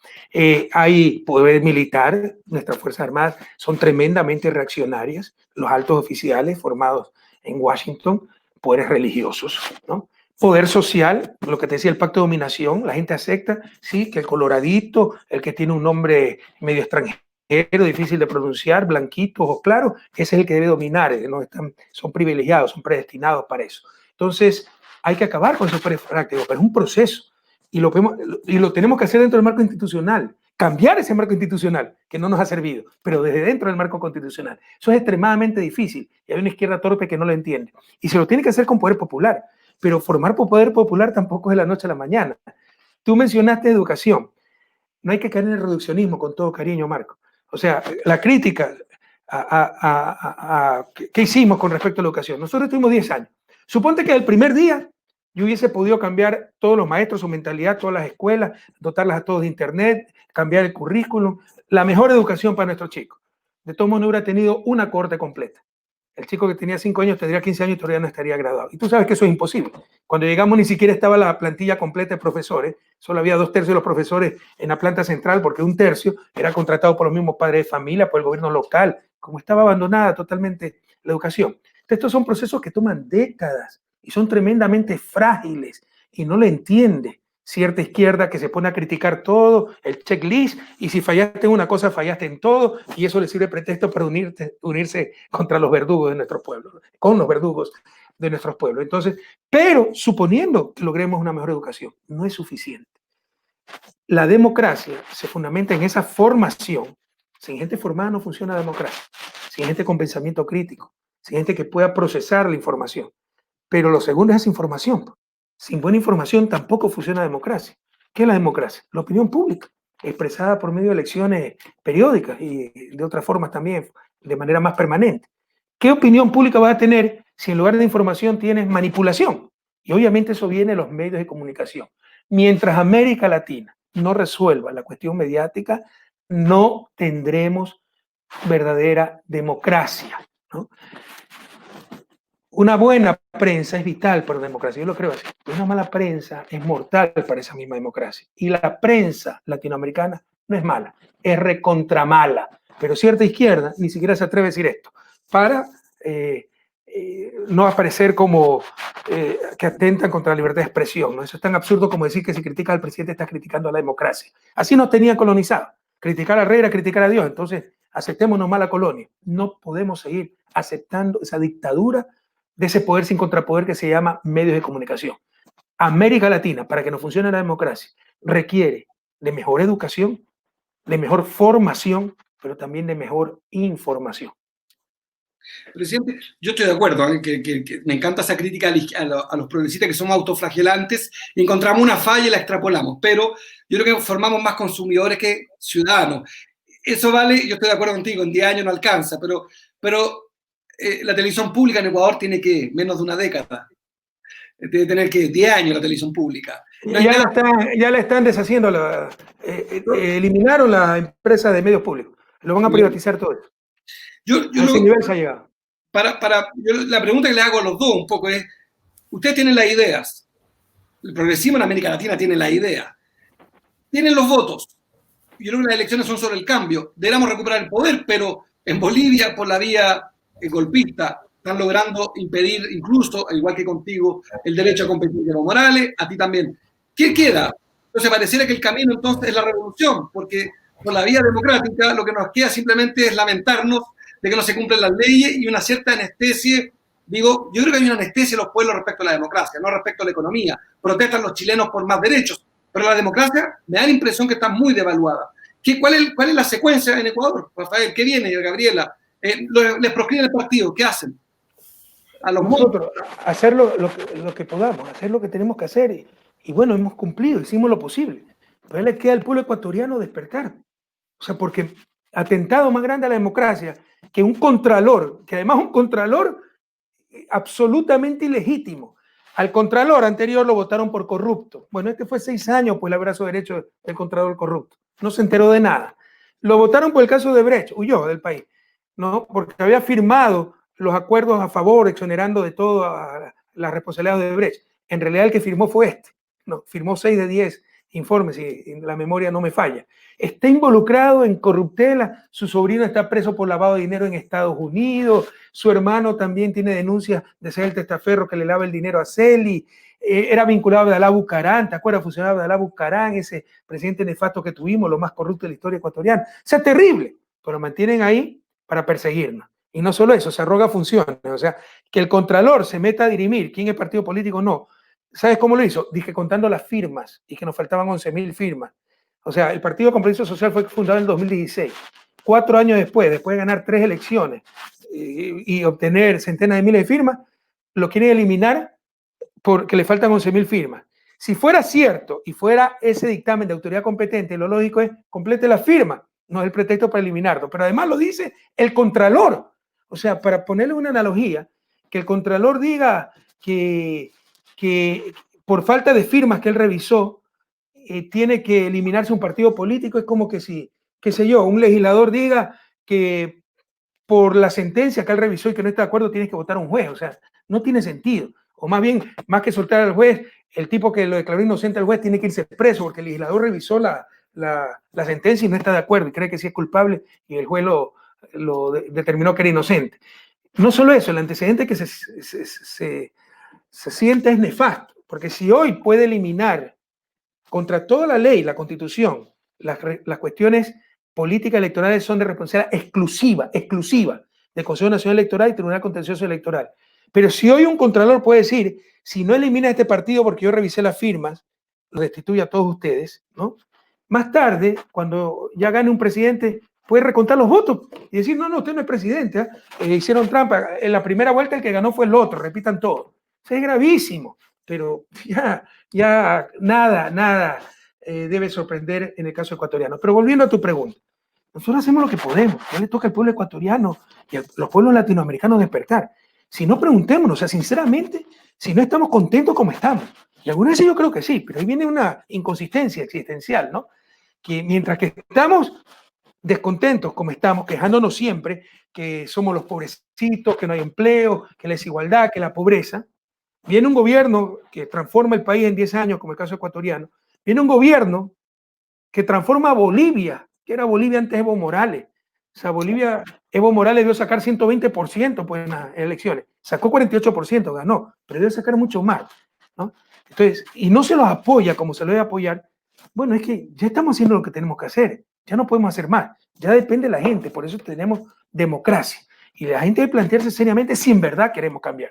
Hay poder militar, nuestras Fuerzas Armadas son tremendamente reaccionarias, los altos oficiales formados en Washington, poderes religiosos, ¿no? Poder social, lo que te decía el pacto de dominación, la gente acepta, sí, que el coloradito, el que tiene un nombre medio extranjero, difícil de pronunciar, blanquito, ojos claros, ese es el que debe dominar, ¿no? Son privilegiados, son predestinados para eso. Entonces, hay que acabar con esos prácticos, pero es un proceso y lo tenemos que hacer dentro del marco institucional, cambiar ese marco institucional que no nos ha servido, pero desde dentro del marco constitucional. Eso es extremadamente difícil y hay una izquierda torpe que no lo entiende. Y se lo tiene que hacer con poder popular, pero formar poder popular tampoco es de la noche a la mañana. Tú mencionaste educación. No hay que caer en el reduccionismo, con todo cariño, Marco. O sea, la crítica ¿qué hicimos con respecto a la educación? Nosotros tuvimos 10 años. Suponte que el primer día yo hubiese podido cambiar todos los maestros, su mentalidad, todas las escuelas, dotarlas a todos de internet, cambiar el currículum, la mejor educación para nuestros chicos. De todos modos no hubiera tenido una cohorte completa. El chico que tenía 5 años tendría 15 años y todavía no estaría graduado. Y tú sabes que eso es imposible. Cuando llegamos ni siquiera estaba la plantilla completa de profesores, solo había 2/3 de los profesores en la planta central porque 1/3 era contratado por los mismos padres de familia, por el gobierno local, como estaba abandonada totalmente la educación. Entonces, estos son procesos que toman décadas y son tremendamente frágiles y no lo entiende cierta izquierda que se pone a criticar todo, el checklist, y si fallaste en una cosa, fallaste en todo, y eso le sirve pretexto para unirse contra los verdugos de nuestro pueblo, con los verdugos de nuestros pueblos. Entonces, pero suponiendo que logremos una mejor educación, no es suficiente. La democracia se fundamenta en esa formación. Sin gente formada no funciona la democracia. Sin gente con pensamiento crítico, sin gente que pueda procesar la información. Pero lo segundo es esa información. Sin buena información tampoco funciona la democracia. ¿Qué es la democracia? La opinión pública, expresada por medio de elecciones periódicas y de otras formas también, de manera más permanente. ¿Qué opinión pública vas a tener si en lugar de información tienes manipulación? Y obviamente eso viene de los medios de comunicación. Mientras América Latina no resuelva la cuestión mediática, no tendremos verdadera democracia, ¿no? Una buena prensa es vital para la democracia, yo lo creo así. Una mala prensa es mortal para esa misma democracia. Y la prensa latinoamericana no es mala, es recontramala. Pero cierta izquierda ni siquiera se atreve a decir esto, para no aparecer como que atentan contra la libertad de expresión, ¿no? Eso es tan absurdo como decir que si criticas al presidente estás criticando a la democracia. Así nos tenían colonizado. Criticar al rey era criticar a Dios. Entonces, aceptémonos más la colonia. No podemos seguir aceptando esa dictadura de ese poder sin contrapoder que se llama medios de comunicación. América Latina, para que no funcione la democracia, requiere de mejor educación, de mejor formación, pero también de mejor información. Presidente, yo estoy de acuerdo, ¿eh? Que me encanta esa crítica a los progresistas que somos autoflagelantes y encontramos una falla y la extrapolamos, pero yo creo que formamos más consumidores que ciudadanos. Eso vale, yo estoy de acuerdo contigo, en 10 años no alcanza, pero la televisión pública en Ecuador tiene que menos de una década. Debe tener que 10 años la televisión pública. No ya la están deshaciendo, eliminaron la empresa de medios públicos, lo van a privatizar todo eso. A ese nivel se ha llegado. La pregunta que le hago a los dos un poco es, ustedes tienen las ideas, el progresismo en América Latina tiene la idea, tienen los votos, yo creo que las elecciones son sobre el cambio, deberíamos recuperar el poder, pero en Bolivia, por la vía golpista, están logrando impedir incluso, igual que contigo, el derecho a competir de Evo Morales, a ti también. ¿Qué queda? Entonces pareciera que el camino entonces es la revolución, porque por la vía democrática lo que nos queda simplemente es lamentarnos de que no se cumplen las leyes y una cierta anestesia. Digo, yo creo que hay una anestesia en los pueblos respecto a la democracia, no respecto a la economía. Protestan los chilenos por más derechos, pero la democracia me da la impresión que está muy devaluada. ¿Cuál es la secuencia en Ecuador, Rafael? ¿Qué viene, Gabriela? Les proscriben el partido, ¿qué hacen? A los nosotros hacer lo que podamos, hacer lo que tenemos que hacer. Y bueno, hemos cumplido, hicimos lo posible. Pero le queda al pueblo ecuatoriano despertar. O sea, porque atentado más grande a la democracia que un contralor, que además un contralor absolutamente ilegítimo. Al contralor anterior lo votaron por corrupto. Bueno, este fue 6 años por el brazo derecho del contralor corrupto. No se enteró de nada. Lo votaron por el caso de Brecht, huyó del país. ¿no? Porque había firmado los acuerdos a favor, exonerando de todo a la responsabilidad de Odebrecht. En realidad el que firmó fue este, ¿no? Firmó 6 de 10 informes, si la memoria no me falla. Está involucrado en corruptela, su sobrino está preso por lavado de dinero en Estados Unidos, su hermano también tiene denuncias de ser el testaferro que le lava el dinero a Celi, era vinculado a Abdalá Bucarán, ¿te acuerdas? Funcionaba Abdalá Bucarán, ese presidente nefasto que tuvimos, lo más corrupto de la historia ecuatoriana. O sea, terrible, pero mantienen ahí para perseguirnos. Y no solo eso, se arroga funciones, o sea, que el contralor se meta a dirimir quién es partido político, no. ¿Sabes cómo lo hizo? Dije contando las firmas y que nos faltaban 11.000 firmas. O sea, el Partido Compromiso Social fue fundado en el 2016. 4 años después de ganar 3 elecciones y obtener centenas de miles de firmas, lo quieren eliminar porque le faltan 11.000 firmas. Si fuera cierto y fuera ese dictamen de autoridad competente, lo lógico es complete la firma, no es el pretexto para eliminarlo. Pero además lo dice el Contralor. O sea, para ponerle una analogía, que el Contralor diga que por falta de firmas que él revisó, tiene que eliminarse un partido político, es como que si, qué sé yo, un legislador diga que por la sentencia que él revisó y que no está de acuerdo, tienes que votar a un juez. O sea, no tiene sentido. O más bien, más que soltar al juez, el tipo que lo declaró inocente al juez tiene que irse preso porque el legislador revisó la sentencia y no está de acuerdo y cree que sí es culpable y el juez lo determinó que era inocente. No solo eso, el antecedente que se siente es nefasto, porque si hoy puede eliminar contra toda la ley, la Constitución, las cuestiones políticas electorales son de responsabilidad exclusiva del Consejo Nacional Electoral y Tribunal Contencioso Electoral. Pero si hoy un contralor puede decir, si no elimina este partido porque yo revisé las firmas, lo destituye a todos ustedes, ¿no? Más tarde, cuando ya gane un presidente, puede recontar los votos y decir, no, usted no es presidente, hicieron trampa, en la primera vuelta el que ganó fue el otro, repitan todo. O sea, es gravísimo, pero ya nada debe sorprender en el caso ecuatoriano. Pero volviendo a tu pregunta, nosotros hacemos lo que podemos, ya le toca al pueblo ecuatoriano y a los pueblos latinoamericanos despertar. Si no, preguntémonos, o sea, sinceramente, si no estamos contentos como estamos. Y algunas veces yo creo que sí, pero ahí viene una inconsistencia existencial, ¿no? Que mientras que estamos descontentos como estamos, quejándonos siempre que somos los pobrecitos, que no hay empleo, que la desigualdad, que la pobreza, viene un gobierno que transforma el país en 10 años, como el caso ecuatoriano, viene un gobierno que transforma a Bolivia, que era Bolivia antes de Evo Morales. O sea, Bolivia, Evo Morales debió sacar 120% pues, en las elecciones, sacó 48%, ganó, pero debe sacar mucho más, ¿no? Entonces, y no se los apoya como se lo debe apoyar, bueno, es que ya estamos haciendo lo que tenemos que hacer, ya no podemos hacer más, ya depende de la gente, por eso tenemos democracia, y la gente debe plantearse seriamente si en verdad queremos cambiar.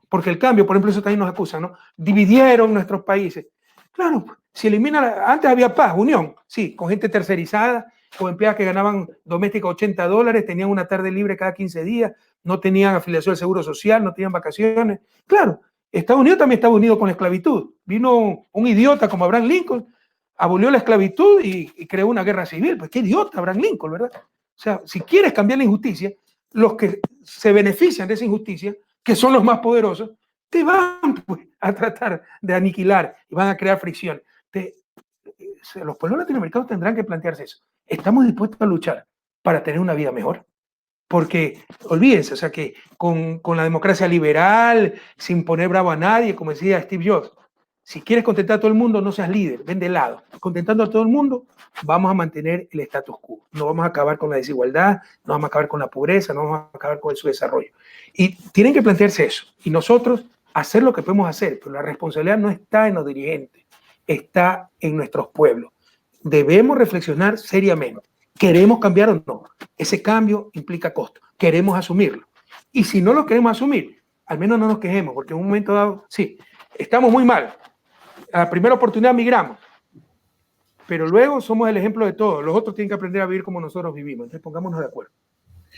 Porque el cambio, por ejemplo, eso también nos acusan, ¿no? Dividieron nuestros países. Claro, si elimina, antes había paz, unión, sí, con gente tercerizada, con empleadas que ganaban domésticos $80, tenían una tarde libre cada 15 días, no tenían afiliación al Seguro Social, no tenían vacaciones. Claro, Estados Unidos también estaba unido con la esclavitud. Vino un idiota como Abraham Lincoln, abolió la esclavitud y creó una guerra civil. Pues qué idiota Abraham Lincoln, ¿verdad? O sea, si quieres cambiar la injusticia, los que se benefician de esa injusticia, que son los más poderosos, te van pues, a tratar de aniquilar y van a crear fricción. Los pueblos latinoamericanos tendrán que plantearse eso. ¿Estamos dispuestos a luchar para tener una vida mejor? Porque, olvídense, o sea, que con la democracia liberal, sin poner bravo a nadie, como decía Steve Jobs, si quieres contentar a todo el mundo, no seas líder, ven de lado. Contentando a todo el mundo, vamos a mantener el status quo. No vamos a acabar con la desigualdad, no vamos a acabar con la pobreza, no vamos a acabar con el subdesarrollo. Y tienen que plantearse eso. Y nosotros hacer lo que podemos hacer, pero la responsabilidad no está en los dirigentes, está en nuestros pueblos. Debemos reflexionar seriamente. ¿Queremos cambiar o no? Ese cambio implica costo. Queremos asumirlo. Y si no lo queremos asumir, al menos no nos quejemos, porque en un momento dado, sí, estamos muy mal. A la primera oportunidad migramos, pero luego somos el ejemplo de todos. Los otros tienen que aprender a vivir como nosotros vivimos. Entonces pongámonos de acuerdo.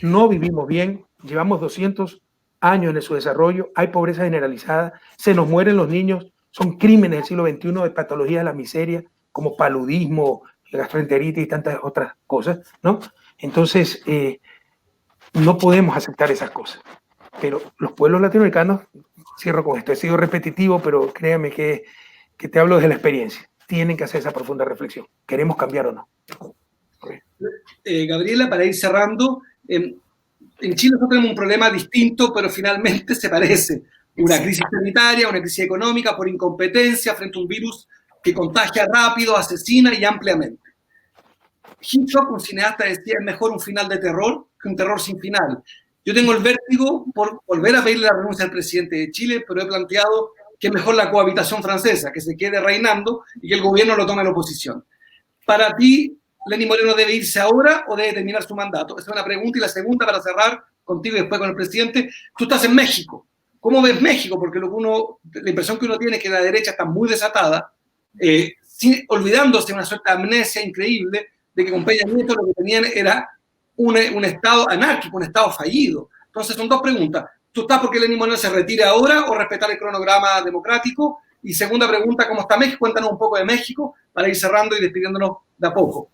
No vivimos bien, llevamos 200 años en el subdesarrollo, hay pobreza generalizada, se nos mueren los niños, son crímenes del siglo XXI de patologías de la miseria, como paludismo, gastroenteritis y tantas otras cosas, ¿no? Entonces, no podemos aceptar esas cosas. Pero los pueblos latinoamericanos, cierro con esto, he sido repetitivo, pero créanme que te hablo desde la experiencia, tienen que hacer esa profunda reflexión. ¿Queremos cambiar o no? Gabriela, para ir cerrando, en Chile nosotros tenemos un problema distinto, pero finalmente se parece. Una crisis sanitaria, una crisis económica por incompetencia frente a un virus que contagia rápido, asesina y ampliamente. Hitchcock, un cineasta, decía, es mejor un final de terror que un terror sin final. Yo tengo el vértigo por volver a pedirle la renuncia al presidente de Chile, pero he planteado que es mejor la cohabitación francesa, que se quede reinando y que el gobierno lo tome en oposición. Para ti, ¿Lenín Moreno debe irse ahora o debe terminar su mandato? Esa es una pregunta. Y la segunda, para cerrar contigo y después con el presidente, tú estás en México. ¿Cómo ves México? Porque la impresión que uno tiene es que la derecha está muy desatada, olvidándose de una suerte de amnesia increíble de que con Peña Nieto lo que tenían era un Estado anárquico, un Estado fallido. Entonces son dos preguntas. ¿Tú estás porque Lenín Moreno se retire ahora o respetar el cronograma democrático? Y segunda pregunta, ¿cómo está México? Cuéntanos un poco de México para ir cerrando y despidiéndonos de a poco.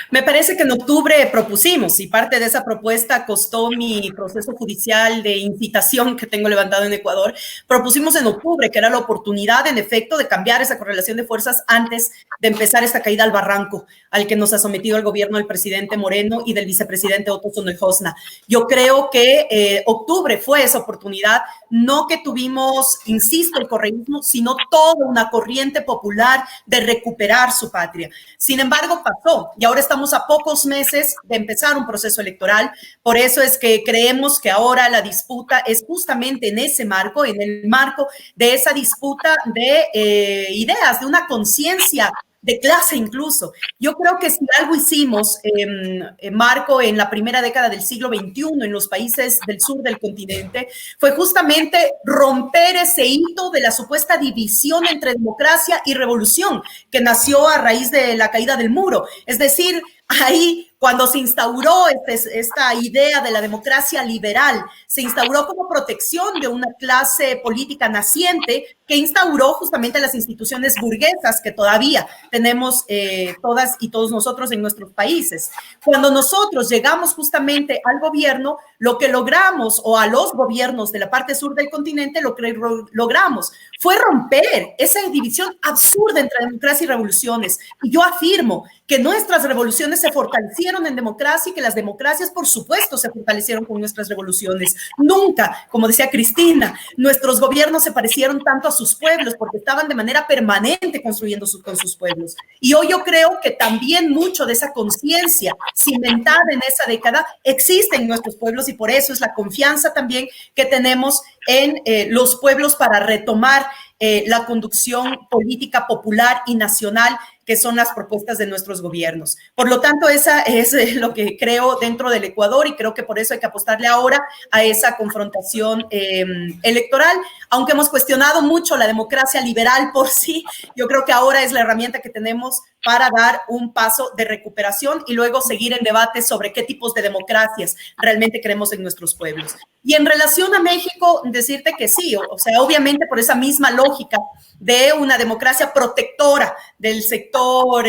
Me parece que en octubre propusimos, y parte de esa propuesta costó mi proceso judicial de incitación que tengo levantado en Ecuador, propusimos en octubre que era la oportunidad, en efecto, de cambiar esa correlación de fuerzas antes de empezar esta caída al barranco al que nos ha sometido el gobierno del presidente Moreno y del vicepresidente Otto Sonneujosna. Yo creo que octubre fue esa oportunidad, no que tuvimos, insisto, el correísmo, sino toda una corriente popular de recuperar su patria. Sin embargo, pasó. Y ahora estamos a pocos meses de empezar un proceso electoral. Por eso es que creemos que ahora la disputa es justamente en ese marco, en el marco de esa disputa de ideas, de una conciencia de clase incluso. Yo creo que si algo hicimos, Marco, en la primera década del siglo XXI en los países del sur del continente, fue justamente romper ese hito de la supuesta división entre democracia y revolución que nació a raíz de la caída del muro. Es decir, ahí cuando se instauró esta idea de la democracia liberal, se instauró como protección de una clase política naciente que instauró justamente las instituciones burguesas que todavía tenemos todas y todos nosotros en nuestros países. Cuando nosotros llegamos justamente al gobierno, lo que logramos, o a los gobiernos de la parte sur del continente, lo que logramos fue romper esa división absurda entre democracia y revoluciones. Y yo afirmo que nuestras revoluciones se fortalecieron en democracia y que las democracias, por supuesto, se fortalecieron con nuestras revoluciones. Nunca, como decía Cristina, nuestros gobiernos se parecieron tanto a sus pueblos porque estaban de manera permanente construyendo con sus pueblos. Y hoy yo creo que también mucho de esa conciencia cimentada en esa década existe en nuestros pueblos y por eso es la confianza también que tenemos en los pueblos para retomar la conducción política popular y nacional que son las propuestas de nuestros gobiernos. Por lo tanto, esa es lo que creo dentro del Ecuador y creo que por eso hay que apostarle ahora a esa confrontación electoral. Aunque hemos cuestionado mucho la democracia liberal por sí, yo creo que ahora es la herramienta que tenemos para dar un paso de recuperación y luego seguir en debate sobre qué tipos de democracias realmente queremos en nuestros pueblos. Y en relación a México, decirte que sí, o sea, obviamente por esa misma lógica de una democracia protectora del sector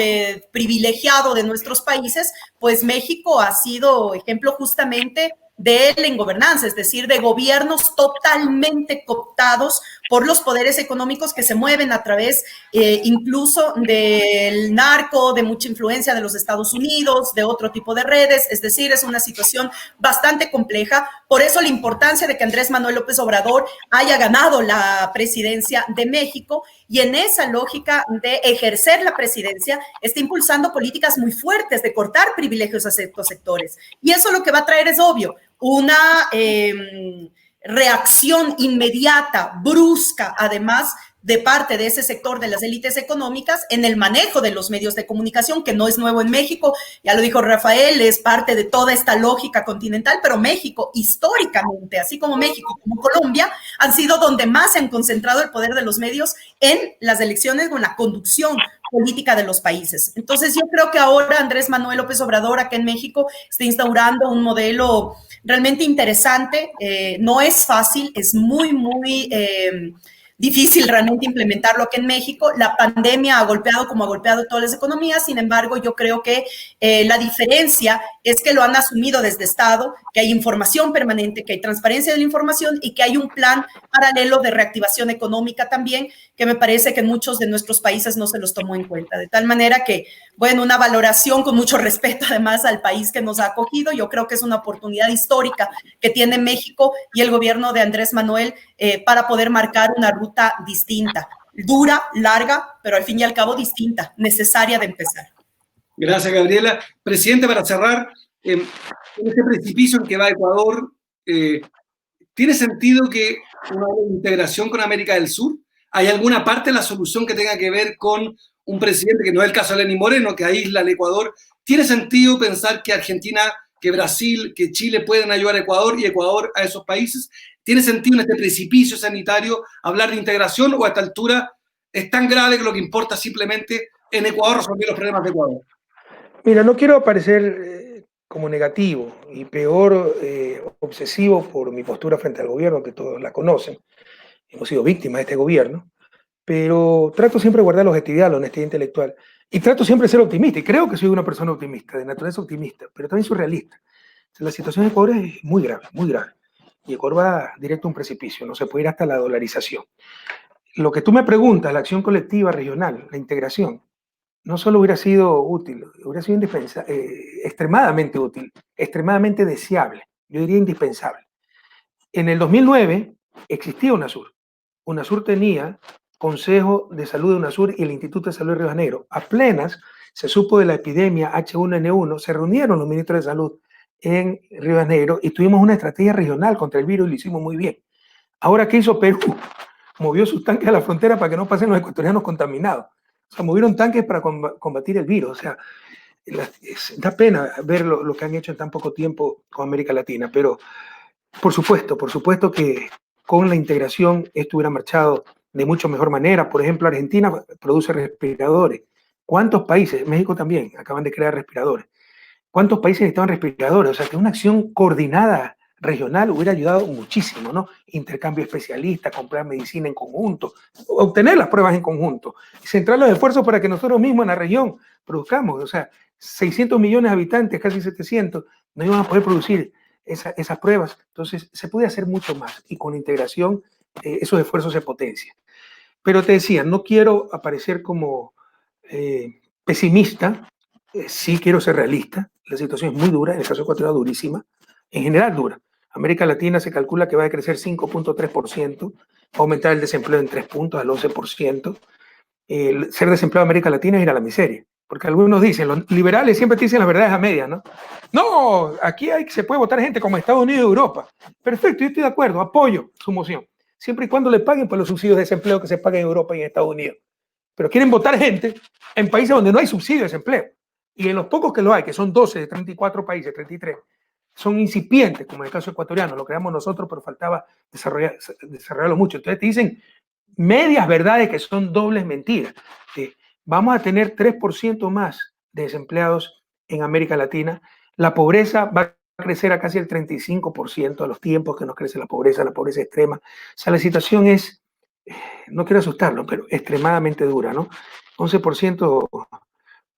privilegiado de nuestros países, pues México ha sido ejemplo justamente de él en gobernanza, es decir, de gobiernos totalmente cooptados por los poderes económicos que se mueven a través incluso del narco, de mucha influencia de los Estados Unidos, de otro tipo de redes, es decir, es una situación bastante compleja. Por eso la importancia de que Andrés Manuel López Obrador haya ganado la presidencia de México y en esa lógica de ejercer la presidencia está impulsando políticas muy fuertes de cortar privilegios a ciertos sectores. Y eso lo que va a traer es obvio, una reacción inmediata, brusca, además de parte de ese sector de las élites económicas en el manejo de los medios de comunicación, que no es nuevo en México, ya lo dijo Rafael, es parte de toda esta lógica continental, pero México históricamente, así como México como Colombia, han sido donde más se han concentrado el poder de los medios en las elecciones o en la conducción política de los países. Entonces yo creo que ahora Andrés Manuel López Obrador acá en México está instaurando un modelo realmente interesante, no es fácil, es muy difícil realmente implementarlo aquí en México. La pandemia ha golpeado como ha golpeado todas las economías. Sin embargo, yo creo que la diferencia es que lo han asumido desde Estado, que hay información permanente, que hay transparencia de la información y que hay un plan paralelo de reactivación económica también, que me parece que en muchos de nuestros países no se los tomó en cuenta. De tal manera que, bueno, una valoración con mucho respeto además al país que nos ha acogido. Yo creo que es una oportunidad histórica que tiene México y el gobierno de Andrés Manuel para poder marcar una ruta distinta, dura, larga, pero al fin y al cabo distinta, necesaria de empezar. Gracias, Gabriela. Presidente, para cerrar, en este precipicio en que va Ecuador, ¿tiene sentido que una integración con América del Sur? ¿Hay alguna parte de la solución que tenga que ver con un presidente, que no es el caso de Lenín Moreno, que aísla al Ecuador? ¿Tiene sentido pensar que Argentina, que Brasil, que Chile pueden ayudar a Ecuador y Ecuador a esos países? ¿Tiene sentido en este precipicio sanitario hablar de integración, o a esta altura es tan grave que lo que importa simplemente en Ecuador resolver los problemas de Ecuador? Mira, no quiero parecer como negativo y peor obsesivo por mi postura frente al gobierno, que todos la conocen. Hemos sido víctimas de este gobierno, pero trato siempre de guardar la objetividad, la honestidad intelectual, y trato siempre de ser optimista, y creo que soy una persona optimista, de naturaleza optimista, pero también soy realista. La situación de Ecuador es muy grave, y Ecuador va directo a un precipicio, no se puede ir hasta la dolarización. Lo que tú me preguntas, la acción colectiva regional, la integración, no solo hubiera sido útil, hubiera sido extremadamente útil, extremadamente deseable, yo diría indispensable. En el 2009 existía UNASUR. UNASUR tenía Consejo de Salud de UNASUR y el Instituto de Salud de Río de Janeiro. Apenas se supo de la epidemia H1N1, se reunieron los ministros de salud en Río de Janeiro y tuvimos una estrategia regional contra el virus y lo hicimos muy bien. Ahora, ¿qué hizo Perú? Movió sus tanques a la frontera para que no pasen los ecuatorianos contaminados. O sea, movieron tanques para combatir el virus. O sea, da pena ver lo que han hecho en tan poco tiempo con América Latina, pero por supuesto que con la integración esto hubiera marchado de mucho mejor manera. Por ejemplo, Argentina produce respiradores. ¿Cuántos países? México también acaban de crear respiradores. ¿Cuántos países necesitaban respiradores? O sea, que una acción coordinada regional hubiera ayudado muchísimo, ¿no? Intercambio especialista, comprar medicina en conjunto, obtener las pruebas en conjunto, centrar los esfuerzos para que nosotros mismos en la región produzcamos. O sea, 600 millones de habitantes, casi 700, no iban a poder producir esas pruebas. Entonces, se puede hacer mucho más y con integración esos esfuerzos se potencian. Pero te decía, no quiero aparecer como pesimista, sí quiero ser realista. La situación es muy dura, en el caso ecuatoriano durísima, en general dura. América Latina se calcula que va a crecer 5.3%, va a aumentar el desempleo en 3 puntos al 11%. Ser desempleado en América Latina es ir a la miseria. Porque algunos dicen, los liberales siempre te dicen las verdades a medias, ¿no? No, aquí se puede votar gente como Estados Unidos y Europa. Perfecto, yo estoy de acuerdo, apoyo su moción. Siempre y cuando le paguen por los subsidios de desempleo que se pagan en Europa y en Estados Unidos. Pero quieren votar gente en países donde no hay subsidio de desempleo. Y en los pocos que lo hay, que son 12 de 34 países, 33, son incipientes, como en el caso ecuatoriano, lo creamos nosotros, pero faltaba desarrollarlo mucho. Entonces te dicen medias verdades que son dobles mentiras. Vamos a tener 3% más de desempleados en América Latina. La pobreza va a crecer a casi el 35% a los tiempos que nos crece la pobreza extrema. O sea, la situación es, no quiero asustarlo, pero extremadamente dura, ¿no? 11%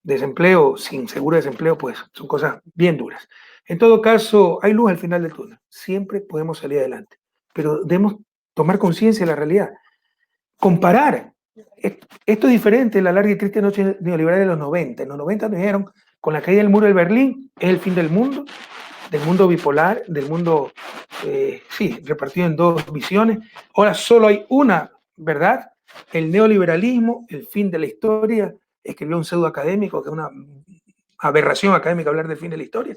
de desempleo sin seguro de desempleo, pues son cosas bien duras. En todo caso, hay luz al final del túnel. Siempre podemos salir adelante, pero debemos tomar conciencia de la realidad. Comparar. Esto es diferente de la larga y triste noche neoliberal de los 90. En los 90 nos dijeron, con la caída del muro de Berlín, es el fin del mundo bipolar, del mundo, repartido en dos visiones. Ahora solo hay una verdad, el neoliberalismo, el fin de la historia. Escribió un pseudo académico, que es una aberración académica hablar del fin de la historia.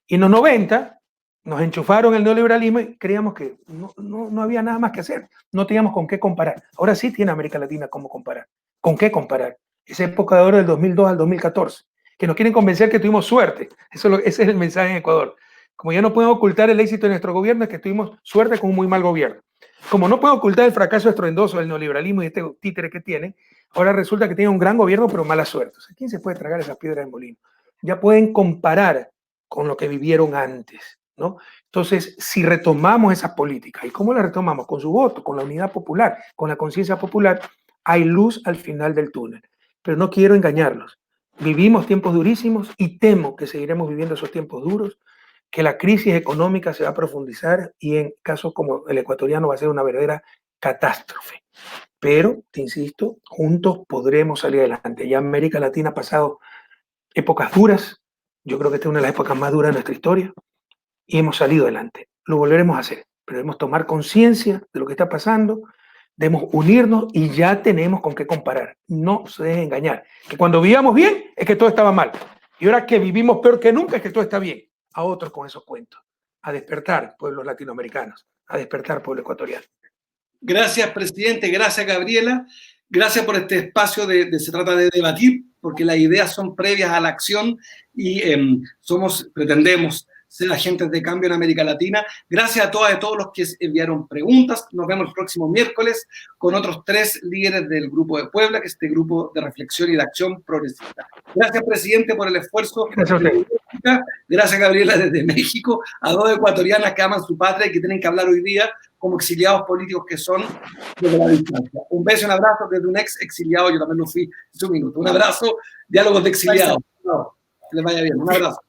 Y en los 90 nos enchufaron el neoliberalismo y creíamos que no había nada más que hacer. No teníamos con qué comparar. Ahora sí tiene América Latina cómo comparar. ¿Con qué comparar? Esa época de oro del 2002 al 2014. Que nos quieren convencer que tuvimos suerte. Ese es el mensaje en Ecuador. Como ya no podemos ocultar el éxito de nuestro gobierno, es que tuvimos suerte con un muy mal gobierno. Como no puedo ocultar el fracaso estruendoso del neoliberalismo y este títere que tiene, ahora resulta que tiene un gran gobierno, pero mala suerte. O sea, ¿quién se puede tragar esas piedras de molino? Ya pueden comparar con lo que vivieron antes, ¿no? Entonces, si retomamos esas políticas, ¿y cómo las retomamos? Con su voto, con la unidad popular, con la conciencia popular, hay luz al final del túnel. Pero no quiero engañarlos. Vivimos tiempos durísimos y temo que seguiremos viviendo esos tiempos duros, que la crisis económica se va a profundizar y en casos como el ecuatoriano va a ser una verdadera catástrofe. Pero, te insisto, juntos podremos salir adelante. Ya América Latina ha pasado épocas duras. Yo creo que esta es una de las épocas más duras de nuestra historia y hemos salido adelante. Lo volveremos a hacer, pero debemos tomar conciencia de lo que está pasando, debemos unirnos y ya tenemos con qué comparar. No se dejen engañar. Que cuando vivíamos bien es que todo estaba mal. Y ahora que vivimos peor que nunca es que todo está bien. A otros con esos cuentos. A despertar, pueblos latinoamericanos. A despertar, pueblo ecuatoriano. Gracias, presidente. Gracias, Gabriela. Gracias por este espacio se trata de debatir, porque las ideas son previas a la acción y pretendemos ser agentes de cambio en América Latina. Gracias a todas y todos los que enviaron preguntas. Nos vemos el próximo miércoles con otros 3 líderes del Grupo de Puebla, que es este grupo de reflexión y de acción progresista. Gracias, presidente, por el esfuerzo. Gracias a usted. Gracias, Gabriela, desde México, a 2 ecuatorianas que aman su patria y que tienen que hablar hoy día como exiliados políticos que son desde la distancia. Un beso y un abrazo desde un ex exiliado, yo también lo fui hace un minuto. Un abrazo, diálogos de exiliados. Que les vaya bien, un abrazo.